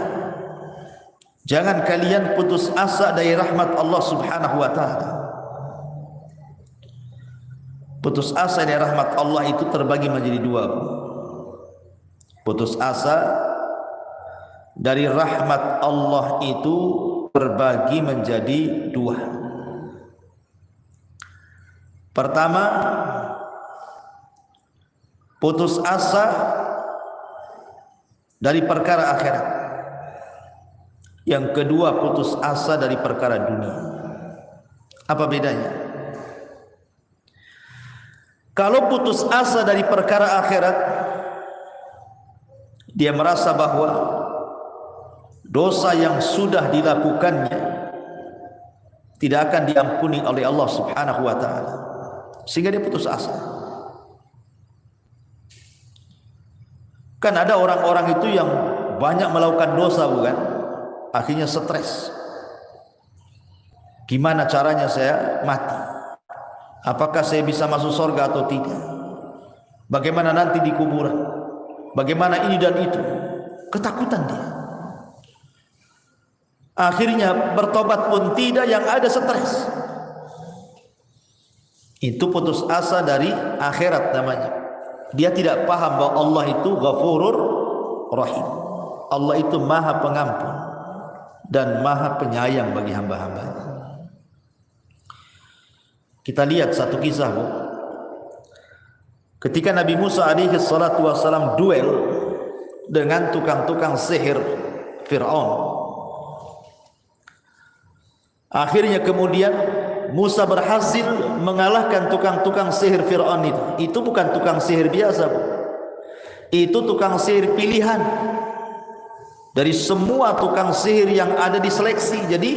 Jangan kalian putus asa dari rahmat Allah Subhanahu wa Ta'ala. Putus asa dari rahmat Allah itu terbagi menjadi dua. Putus asa dari rahmat Allah itu terbagi menjadi dua. Pertama, putus asa dari perkara akhirat. Yang kedua, putus asa dari perkara dunia. Apa bedanya? Kalau putus asa dari perkara akhirat, dia merasa bahwa dosa yang sudah dilakukannya tidak akan diampuni oleh Allah Subhanahu wa Ta'ala, sehingga dia putus asa. Kan ada orang-orang itu yang banyak melakukan dosa, bukan? Akhirnya stres. Gimana caranya saya mati? Apakah saya bisa masuk surga atau tidak? Bagaimana nanti di kuburan? Bagaimana ini dan itu? Ketakutan dia. Akhirnya bertobat pun tidak, yang ada stres. Itu putus asa dari akhirat namanya. Dia tidak paham bahwa Allah itu Ghafurur Rahim. Allah itu Maha Pengampun dan Maha Penyayang bagi hamba-hambanya. Kita lihat satu kisah, Bu. Ketika Nabi Musa alaihi salatu wasalam duel dengan tukang-tukang sihir Fir'aun, akhirnya kemudian Musa berhasil mengalahkan tukang-tukang sihir Fir'aun itu. Itu bukan tukang sihir biasa, Bu. Itu tukang sihir pilihan. Dari semua tukang sihir yang ada di seleksi. Jadi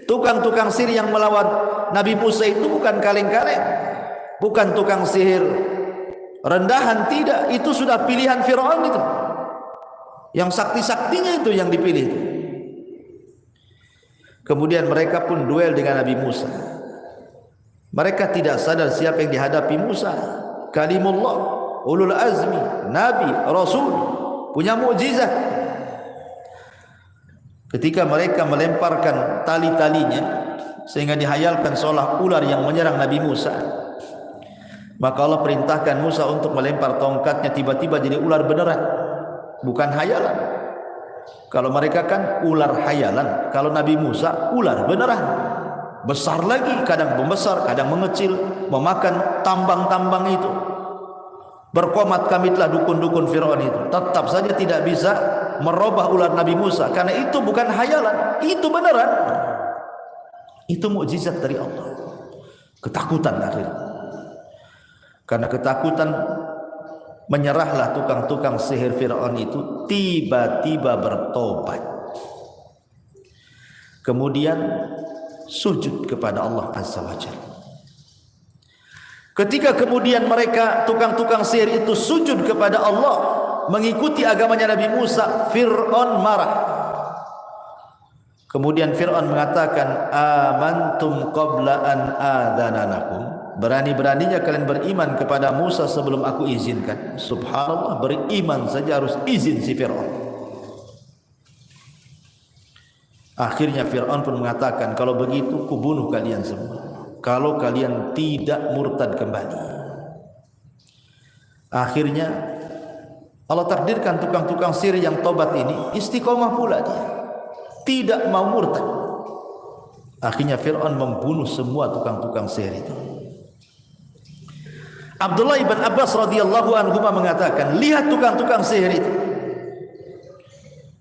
tukang-tukang sihir yang melawan Nabi Musa itu bukan kaleng-kaleng, bukan tukang sihir rendahan, tidak. Itu sudah pilihan Fir'aun itu. Yang sakti-saktinya itu yang dipilih itu. Kemudian mereka pun duel dengan Nabi Musa. Mereka tidak sadar siapa yang dihadapi Musa. Kalimullah, ulul azmi, Nabi, Rasul, punya mukjizat. Ketika mereka melemparkan tali-talinya sehingga dihayalkan seolah ular yang menyerang Nabi Musa, maka Allah perintahkan Musa untuk melempar tongkatnya, tiba-tiba jadi ular beneran, bukan hayalan. Kalau mereka kan ular hayalan, kalau Nabi Musa ular beneran, besar lagi, kadang membesar, kadang mengecil, memakan tambang-tambang itu. Berkomat kamitlah dukun-dukun Fir'aun itu, tetap saja tidak bisa merubah ular Nabi Musa, karena itu bukan hayalan, itu beneran. Itu mukjizat dari Allah. Ketakutan akhirnya. Karena ketakutan, menyerahlah tukang-tukang sihir Fir'aun itu, tiba-tiba bertobat. Kemudian sujud kepada Allah Azza wa Jalla. Ketika kemudian mereka tukang-tukang sihir itu sujud kepada Allah, mengikuti agamanya Nabi Musa, Fir'aun marah. Kemudian Fir'aun mengatakan, amantum qabla an adzananakum. Berani-beraninya kalian beriman kepada Musa sebelum aku izinkan. Subhanallah, beriman saja harus izin si Fir'aun. Akhirnya Fir'aun pun mengatakan, kalau begitu kubunuh kalian semua, kalau kalian tidak murtad kembali. Akhirnya Allah takdirkan tukang-tukang sihir yang tobat ini istiqomah pula dia, tidak mau murtad. Akhirnya Fir'aun membunuh semua tukang-tukang sihir itu. Abdullah ibn Abbas radhiyallahu anhu mengatakan, lihat tukang-tukang sihir itu.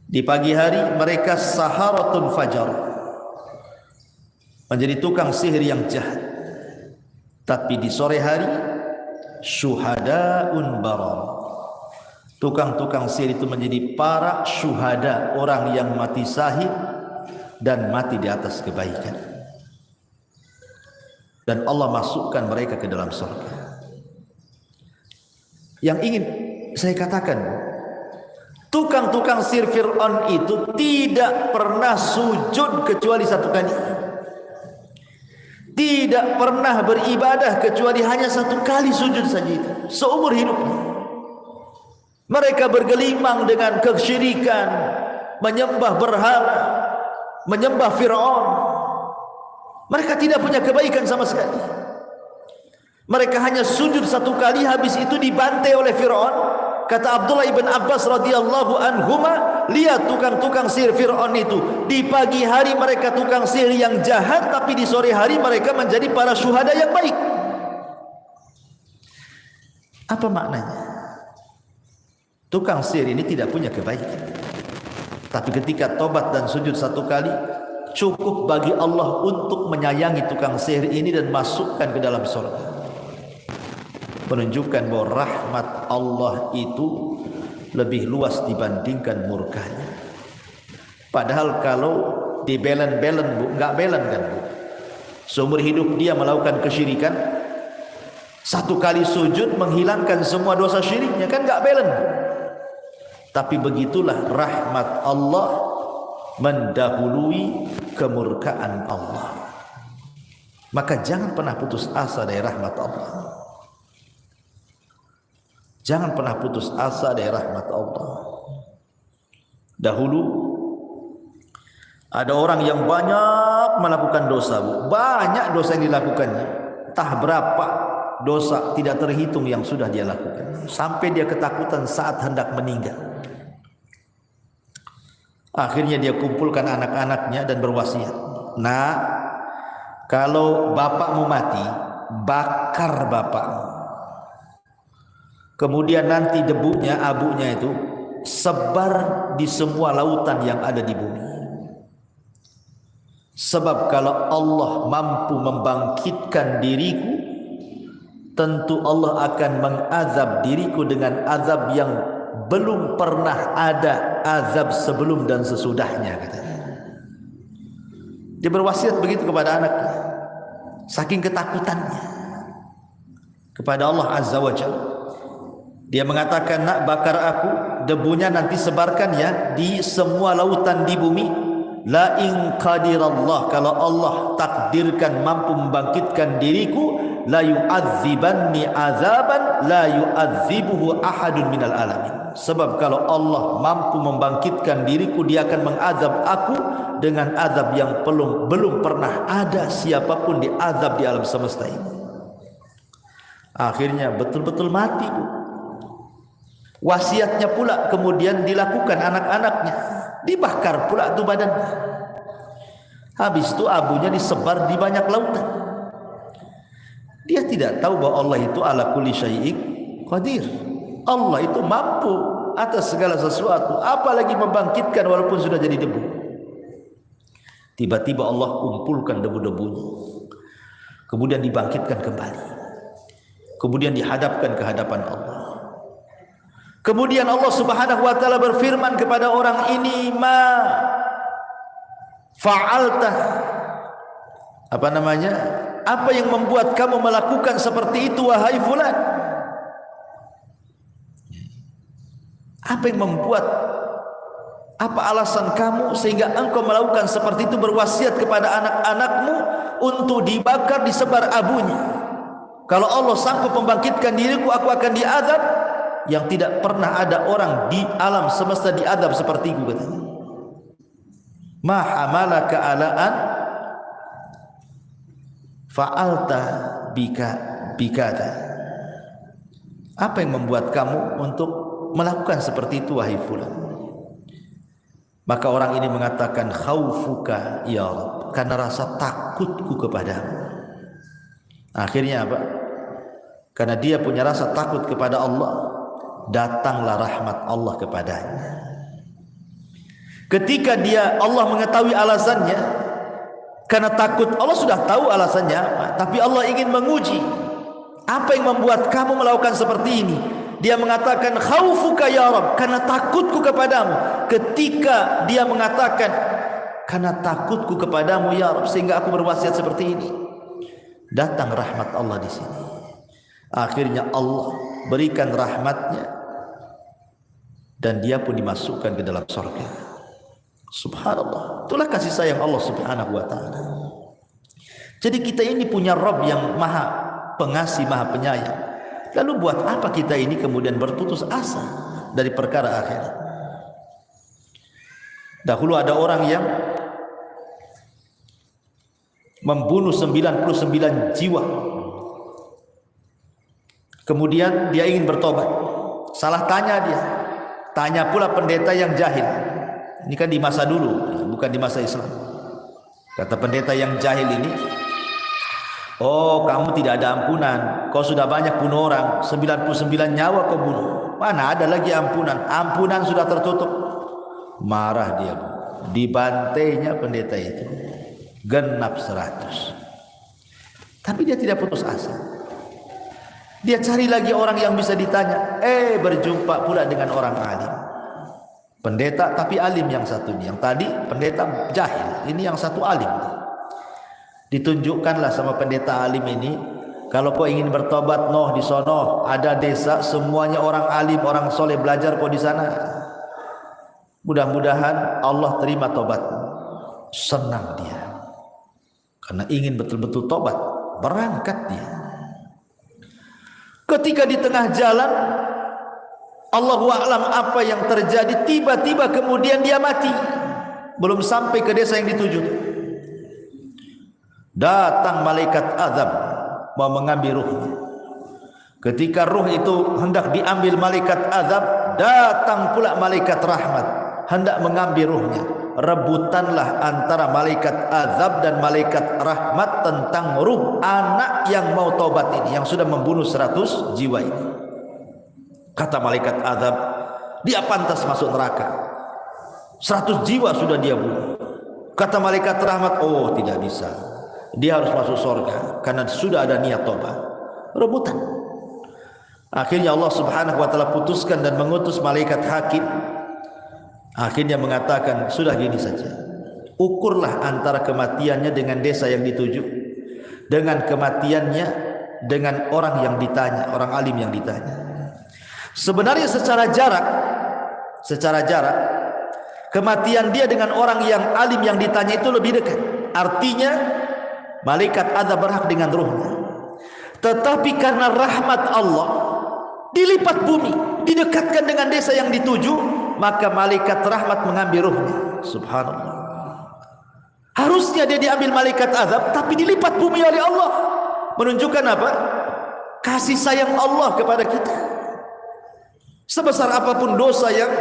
Di pagi hari mereka saharatun fajar, menjadi tukang sihir yang jahat. Tapi di sore hari syuhadaun barar, tukang-tukang sihir itu menjadi para syuhada, orang yang mati syahid dan mati di atas kebaikan. Dan Allah masukkan mereka ke dalam surga. Yang ingin saya katakan, tukang-tukang sihir Fir'aun itu tidak pernah sujud kecuali satu kali. Tidak pernah beribadah kecuali hanya satu kali sujud saja itu, seumur hidupnya. Mereka bergelimang dengan kesyirikan, menyembah berhala, menyembah Fir'aun. Mereka tidak punya kebaikan sama sekali. Mereka hanya sujud satu kali, habis itu dibantai oleh Fir'aun. Kata Abdullah ibn Abbas radhiyallahu anhuma, lihat tukang-tukang sihir Fir'aun itu. Di pagi hari mereka tukang sihir yang jahat, tapi di sore hari mereka menjadi para syuhada yang baik. Apa maknanya? Tukang sihir ini tidak punya kebaikan, tapi ketika tobat dan sujud satu kali, cukup bagi Allah untuk menyayangi tukang sihir ini dan masukkan ke dalam surga. Menunjukkan bahwa rahmat Allah itu lebih luas dibandingkan murkanya. Padahal kalau di belen-belen, Bu, enggak belen kan, Bu. Seumur hidup dia melakukan kesyirikan, satu kali sujud menghilangkan semua dosa syiriknya, kan enggak belen. Tapi begitulah rahmat Allah mendahului kemurkaan Allah. Maka jangan pernah putus asa dari rahmat Allah. Jangan pernah putus asa dari rahmat Allah. Dahulu ada orang yang banyak melakukan dosa, Bu. Banyak dosa yang dilakukannya. Entah berapa dosa tidak terhitung yang sudah dia lakukan. Sampai dia ketakutan saat hendak meninggal. Akhirnya dia kumpulkan anak-anaknya dan berwasiat. Nah, kalau bapakmu mati, bakar bapakmu. Kemudian nanti debunya, abunya itu sebar di semua lautan yang ada di bumi. Sebab kalau Allah mampu membangkitkan diriku, tentu Allah akan mengazab diriku dengan azab yang belum pernah ada azab sebelum dan sesudahnya, katanya. Dia berwasiat begitu kepada anaknya, saking ketakutannya kepada Allah Azza wa Jalla. Dia mengatakan, nak, bakar aku, debunya nanti sebarkan ya di semua lautan di bumi. La in qadirallah, kalau Allah takdirkan mampu membangkitkan diriku, la yu'adzibanni azaban la yu'adzibuhu ahadun minal alamin. Sebab kalau Allah mampu membangkitkan diriku, dia akan mengazab aku dengan azab yang belum pernah ada siapapun diazab di alam semesta ini. Akhirnya betul-betul mati, Bu. Wasiatnya pula kemudian dilakukan anak-anaknya, dibakar pula itu badannya. Habis itu abunya disebar di banyak lautan. Dia tidak tahu bahwa Allah itu ala kulli syai'in qadir. Allah itu mampu atas segala sesuatu, apalagi membangkitkan walaupun sudah jadi debu. Tiba-tiba Allah kumpulkan debu-debunya, kemudian dibangkitkan kembali, kemudian dihadapkan ke hadapan Allah. Kemudian Allah Subhanahu wa taala berfirman kepada orang ini, ma fa'alta, apa namanya, apa yang membuat kamu melakukan seperti itu wahai fulan? Apa yang membuat, apa alasan kamu sehingga engkau melakukan seperti itu, berwasiat kepada anak-anakmu untuk dibakar, disebar abunya? Kalau Allah sanggup membangkitkan diriku, aku akan diazab yang tidak pernah ada orang di alam semesta diazab sepertiku, katanya. Ma hamalaka ala'an fa'alta bikada. Apa yang membuat kamu untuk melakukan seperti itu wahai fulan? Maka orang ini mengatakan, khaufuka ya Rabb, karena rasa takutku kepadamu. Akhirnya apa? Karena dia punya rasa takut kepada Allah, datanglah rahmat Allah kepadanya. Ketika Allah mengetahui alasannya, karena takut, Allah sudah tahu alasannya apa, tapi Allah ingin menguji, apa yang membuat kamu melakukan seperti ini? Dia mengatakan, khaufuka ya Rabb, karena takutku kepadamu. Ketika dia mengatakan, karena takutku kepadamu ya Rabb, sehingga aku berwasiat seperti ini, datang rahmat Allah di sini. Akhirnya Allah berikan rahmatnya dan dia pun dimasukkan ke dalam surga. Subhanallah, itulah kasih sayang Allah Subhanahu wa ta'ala. Jadi kita ini punya Rabb yang maha pengasih, maha penyayang. Lalu buat apa kita ini kemudian berputus asa dari perkara akhirat? Dahulu ada orang yang membunuh 99 jiwa, kemudian dia ingin bertobat. Salah tanya dia, tanya pula pendeta yang jahil. Ini kan di masa dulu, bukan di masa Islam. Kata pendeta yang jahil ini, oh, kamu tidak ada ampunan, kau sudah banyak bunuh orang, 99 nyawa kau bunuh, mana ada lagi ampunan? Ampunan sudah tertutup. Marah dia, dibantainya pendeta itu genap 100. Tapi dia tidak putus asa. Dia cari lagi orang yang bisa ditanya. Berjumpa pula dengan orang alim, pendeta tapi alim yang satu ini. Yang tadi pendeta jahil, ini yang satu alim. Ditunjukkanlah sama pendeta alim ini, kalau kau ingin bertobat, di sono ada desa semuanya orang alim, orang soleh, belajar kau di sana. Mudah-mudahan Allah terima tobatmu. Senang dia, karena ingin betul-betul tobat. Berangkat dia. Ketika di tengah jalan Allahu a'lam apa yang terjadi, tiba-tiba kemudian dia mati. Belum sampai ke desa yang dituju, datang malaikat azab mau mengambil ruhnya. Ketika ruh itu hendak diambil malaikat azab, datang pula malaikat rahmat hendak mengambil ruhnya. Rebutanlah antara malaikat azab dan malaikat rahmat tentang ruh anak yang mau taubat ini, yang sudah membunuh 100 jiwa ini. Kata malaikat azab, dia pantas masuk neraka, 100 jiwa sudah dia bunuh. Kata malaikat rahmat, oh tidak bisa, dia harus masuk surga karena sudah ada niat taubat. Rebutan. Akhirnya Allah subhanahu wa ta'ala putuskan dan mengutus malaikat hakim. Akhirnya mengatakan, sudah gini saja, ukurlah antara kematiannya dengan desa yang dituju, dengan kematiannya dengan orang yang ditanya, orang alim yang ditanya. Sebenarnya secara jarak kematian dia dengan orang yang alim yang ditanya itu lebih dekat. Artinya malaikat azab berhak dengan ruhnya. Tetapi karena rahmat Allah, dilipat bumi, didekatkan dengan desa yang dituju, maka malaikat rahmat mengambil ruhnya. Subhanallah. Harusnya dia diambil malaikat azab, tapi dilipat bumi oleh Allah. Menunjukkan apa? Kasih sayang Allah kepada kita. Sebesar apapun dosa yang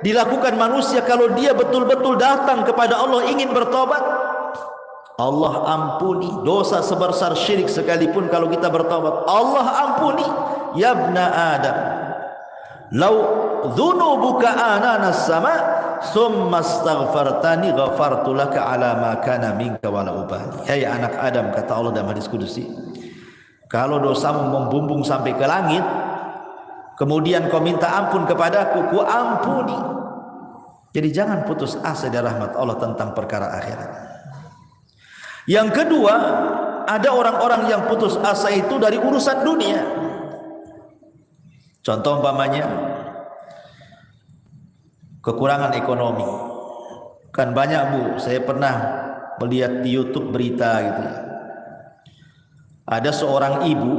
dilakukan manusia, kalau dia betul-betul datang kepada Allah ingin bertobat, Allah ampuni. Dosa sebesar syirik sekalipun kalau kita bertobat, Allah ampuni. Ya ibna Adam, lau dhunubuka ananas sama summa astaghfartani ghafartu laka ala ma kana minka wala ubali. Hai anak Adam, kata Allah dalam hadis kudusi, kalau dosamu membumbung sampai ke langit, kemudian kau minta ampun kepadaku, ku ampuni. Jadi jangan putus asa dari rahmat Allah tentang perkara akhirat. Yang kedua, ada orang-orang yang putus asa itu dari urusan dunia. Contoh umpamanya kekurangan ekonomi. Kan banyak Bu, saya pernah melihat di YouTube berita gitu ya. Ada seorang ibu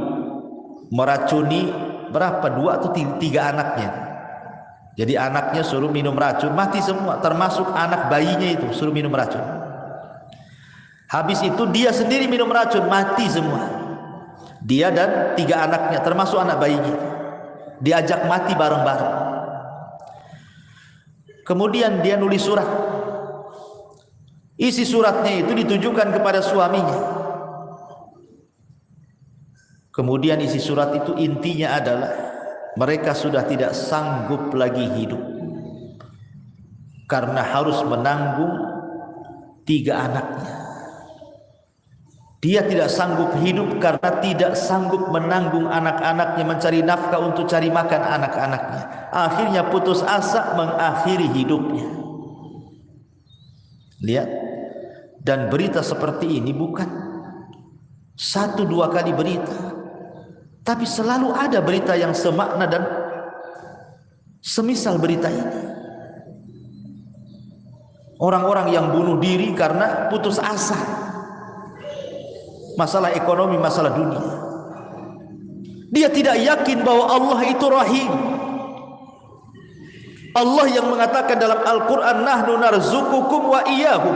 meracuni berapa, 2 atau 3 anaknya. Jadi anaknya suruh minum racun, mati semua, termasuk anak bayinya itu suruh minum racun. Habis itu dia sendiri minum racun, mati semua. Dia dan 3 anaknya, termasuk anak bayinya, diajak mati bareng-bareng. Kemudian dia nulis surat. Isi suratnya itu ditujukan kepada suaminya. Kemudian isi surat itu intinya adalah mereka sudah tidak sanggup lagi hidup karena harus menanggung 3 anaknya. Dia tidak sanggup hidup karena tidak sanggup menanggung anak-anaknya, mencari nafkah untuk cari makan anak-anaknya. Akhirnya putus asa mengakhiri hidupnya. Lihat, dan berita seperti ini bukan 1-2 kali berita, tapi selalu ada berita yang semakna dan semisal berita ini. Orang-orang yang bunuh diri karena putus asa. Masalah ekonomi, masalah dunia. Dia tidak yakin bahwa Allah itu Rahim. Allah yang mengatakan dalam Al-Quran, nahnu narzukukum wa iyahum,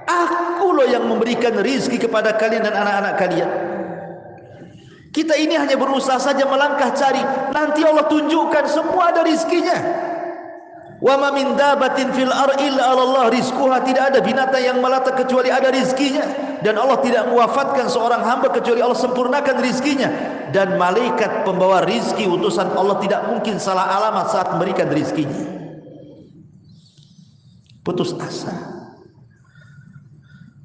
aku loh yang memberikan rizki kepada kalian dan anak-anak kalian. Kita ini hanya berusaha saja melangkah cari, nanti Allah tunjukkan semua ada rizkinya. Wa ma min dabatin fil ardi illa 'ala Allah rizquha, tidak ada binatang yang melata kecuali ada rizkinya. Dan Allah tidak mewafatkan seorang hamba kecuali Allah sempurnakan rizkinya. Dan malaikat pembawa rizki utusan Allah tidak mungkin salah alamat saat memberikan rizkinya. Putus asa,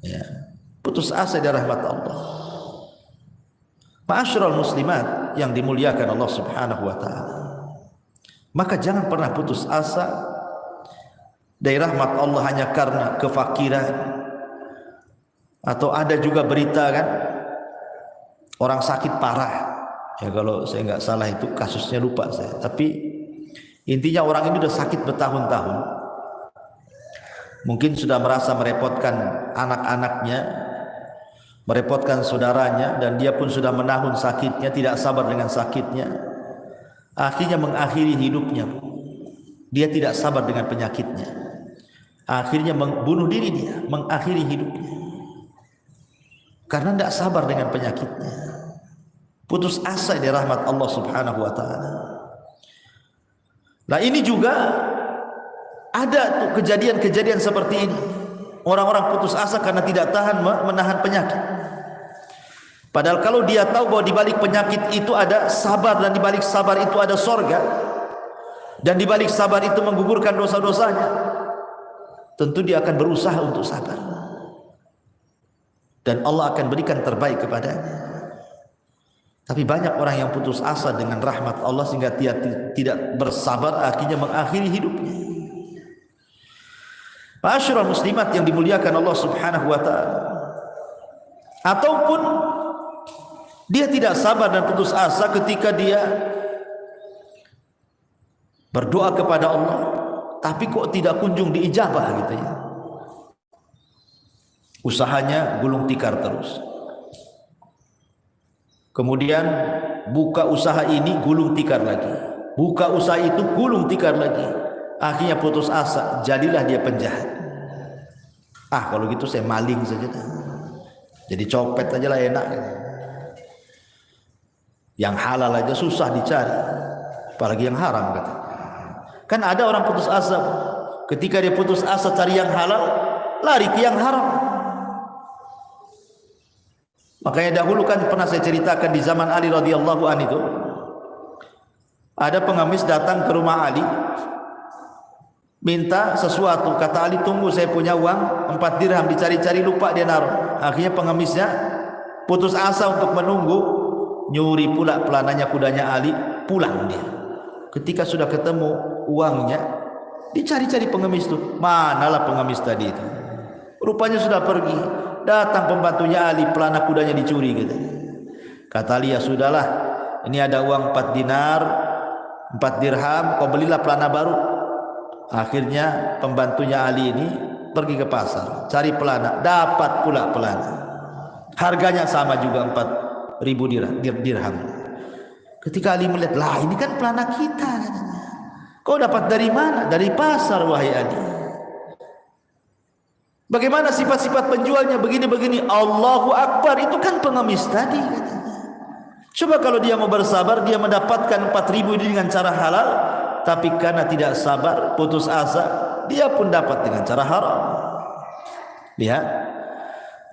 ya, putus asa dari rahmat Allah. Ma'asyiral muslimat yang dimuliakan Allah subhanahu wa ta'ala, maka jangan pernah putus asa dari rahmat Allah hanya karena kefakiran. Atau ada juga berita kan, orang sakit parah, ya kalau saya nggak salah itu kasusnya, lupa saya, tapi intinya orang ini sudah sakit bertahun-tahun, mungkin sudah merasa merepotkan anak-anaknya, merepotkan saudaranya, dan dia pun sudah menahun sakitnya, tidak sabar dengan sakitnya. akhirnya mengakhiri hidupnya. Dia tidak sabar dengan penyakitnya, akhirnya bunuh diri, dia mengakhiri hidupnya karena tidak sabar dengan penyakitnya, putus asa dari rahmat Allah Subhanahu wa taala. Nah, ini juga ada tuh kejadian-kejadian seperti ini. Orang-orang putus asa karena tidak tahan menahan penyakit. Padahal kalau dia tahu bahwa di balik penyakit itu ada sabar, dan di balik sabar itu ada sorga, dan di balik sabar itu menggugurkan dosa-dosanya, tentu dia akan berusaha untuk sabar, dan Allah akan berikan terbaik kepadanya. Tapi banyak orang yang putus asa dengan rahmat Allah sehingga dia tidak bersabar, akhirnya mengakhiri hidupnya. Ma'asyiral muslimat yang dimuliakan Allah Subhanahu wa taala, ataupun dia tidak sabar dan putus asa ketika dia berdoa kepada Allah tapi kok tidak kunjung diijabah gitu ya. Usahanya gulung tikar terus. Kemudian buka usaha ini gulung tikar lagi, buka usaha itu gulung tikar lagi. Akhirnya putus asa, jadilah dia penjahat. Kalau gitu saya maling saja dah. Jadi copet aja lah, enak. Yang halal aja susah dicari, apalagi yang haram kata. Kan ada orang putus asa, ketika dia putus asa cari yang halal, lari ke yang haram. Makanya dahulu kan pernah saya ceritakan di zaman Ali radhiyallahu anhu itu, ada pengemis datang ke rumah Ali minta sesuatu. Kata Ali, tunggu, saya punya uang 4 dirham, dicari-cari lupa dia naruh. Akhirnya pengemisnya putus asa untuk menunggu, nyuri pula pelananya kudanya Ali, pulang dia. Ketika sudah ketemu uangnya, dicari-cari pengemis itu, manalah pengemis tadi itu, rupanya sudah pergi. Datang pembantunya Ali, pelana kudanya dicuri gitu. Kata Ali, ya sudahlah, ini ada uang 4 dinar, 4 dirham, kau belilah pelana baru. Akhirnya pembantunya Ali ini pergi ke pasar, cari pelana, dapat pula pelana. Harganya sama juga 4.000 dirham. Ketika Ali melihat, lah ini kan pelana kita katanya. Kau dapat dari mana? Dari pasar wahai Ali. Bagaimana sifat-sifat penjualnya? Begini-begini. Allahu Akbar, itu kan pengemis tadi katanya. Coba kalau dia mau bersabar, dia mendapatkan 4.000 ini dengan cara halal, tapi karena tidak sabar, putus asa, dia pun dapat dengan cara haram. Lihat.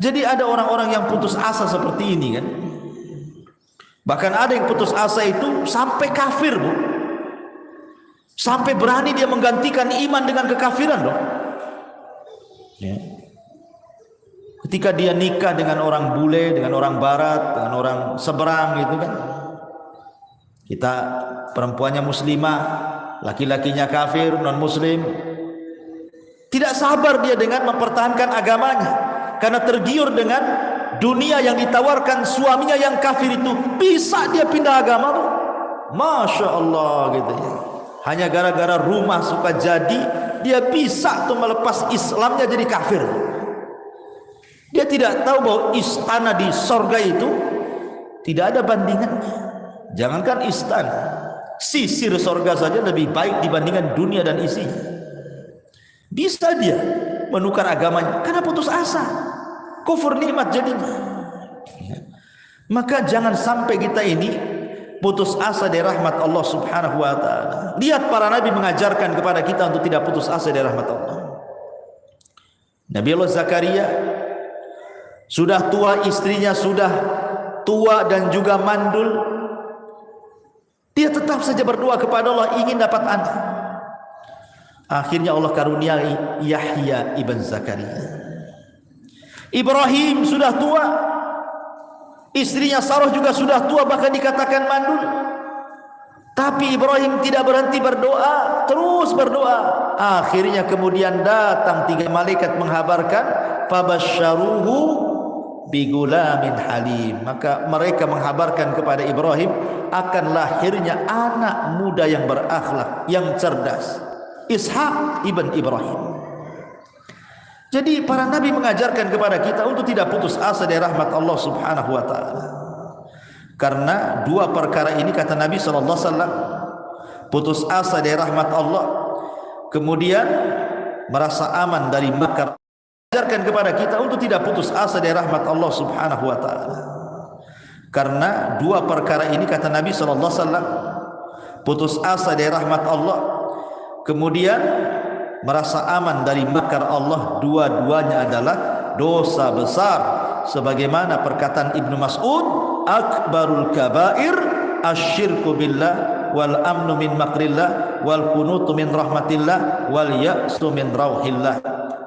Jadi ada orang-orang yang putus asa seperti ini kan. Bahkan ada yang putus asa itu sampai kafir, Bu. Sampai berani dia menggantikan iman dengan kekafiran dong. Ya. Ketika dia nikah dengan orang bule, dengan orang barat, dengan orang seberang gitu kan. Kita perempuannya muslimah, laki-lakinya kafir, non muslim. Tidak sabar dia dengan mempertahankan agamanya, karena tergiur dengan dunia yang ditawarkan suaminya yang kafir itu. Bisa dia pindah agama tuh, Masya Allah gitu ya. Hanya gara-gara rumah suka jadi, dia bisa tuh melepas Islamnya jadi kafir. Dia tidak tahu bahwa istana di sorga itu tidak ada bandingannya. Jangankan istana, sisir sorga saja lebih baik dibandingkan dunia dan isinya. Bisa dia menukar agamanya karena putus asa, kufur nikmat jadinya. Maka jangan sampai kita ini putus asa dari rahmat Allah Subhanahu wa taala. Lihat para nabi mengajarkan kepada kita untuk tidak putus asa dari rahmat Allah. Nabi Allah Zakaria sudah tua, istrinya sudah tua dan juga mandul. Dia tetap saja berdoa kepada Allah ingin dapat anak. Akhirnya Allah karuniai Yahya ibn Zakaria. Ibrahim sudah tua, istrinya Sarah juga sudah tua, bahkan dikatakan mandul. Tapi Ibrahim tidak berhenti berdoa, terus berdoa. Akhirnya kemudian datang 3 malaikat menghabarkan, fabasyaruhu bigulamin halim. Maka mereka menghabarkan kepada Ibrahim akan lahirnya anak muda yang berakhlak, yang cerdas, Ishak ibn Ibrahim. Jadi para nabi mengajarkan kepada kita untuk tidak putus asa dari rahmat Allah Subhanahu wa taala. Karena 2 perkara ini kata Nabi sallallahu alaihi wasallam putus asa dari rahmat Allah, kemudian merasa aman dari makar. Ajarkan kepada kita untuk tidak putus asa dari rahmat Allah Subhanahu wa taala. Karena dua perkara ini kata Nabi sallallahu alaihi wasallam, putus asa dari rahmat Allah, kemudian merasa aman dari makar Allah, dua-duanya adalah dosa besar. Sebagaimana perkataan Ibnu Mas'ud, akbarul kabair asyirku billah wal amnu min makrillah wal kunutu min rahmatillah wal ya'su min rauhillah.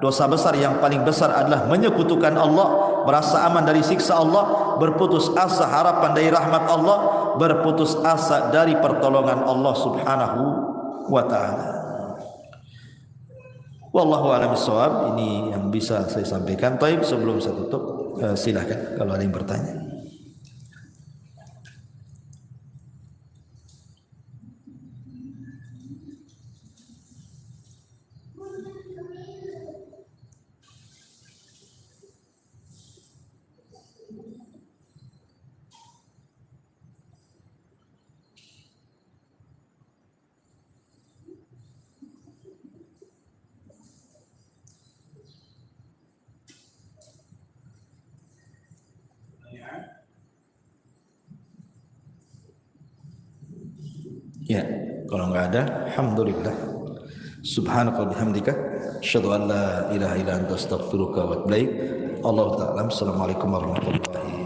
Dosa besar yang paling besar adalah menyekutukan Allah, merasa aman dari siksa Allah, berputus asa harapan dari rahmat Allah, berputus asa dari pertolongan Allah Subhanahu wa taala. Wallahu a'lam bishawab. Ini yang bisa saya sampaikan. Baik, sebelum saya tutup, silakan kalau ada yang bertanya. Ya, kalau enggak ada, alhamdulillah. Subhanaka wa bihamdika, asyhadu an la ilaha illa anta astaghfiruka wa atubu ilaik. Allahu ta'ala. Assalamualaikum warahmatullahi wabarakatuh.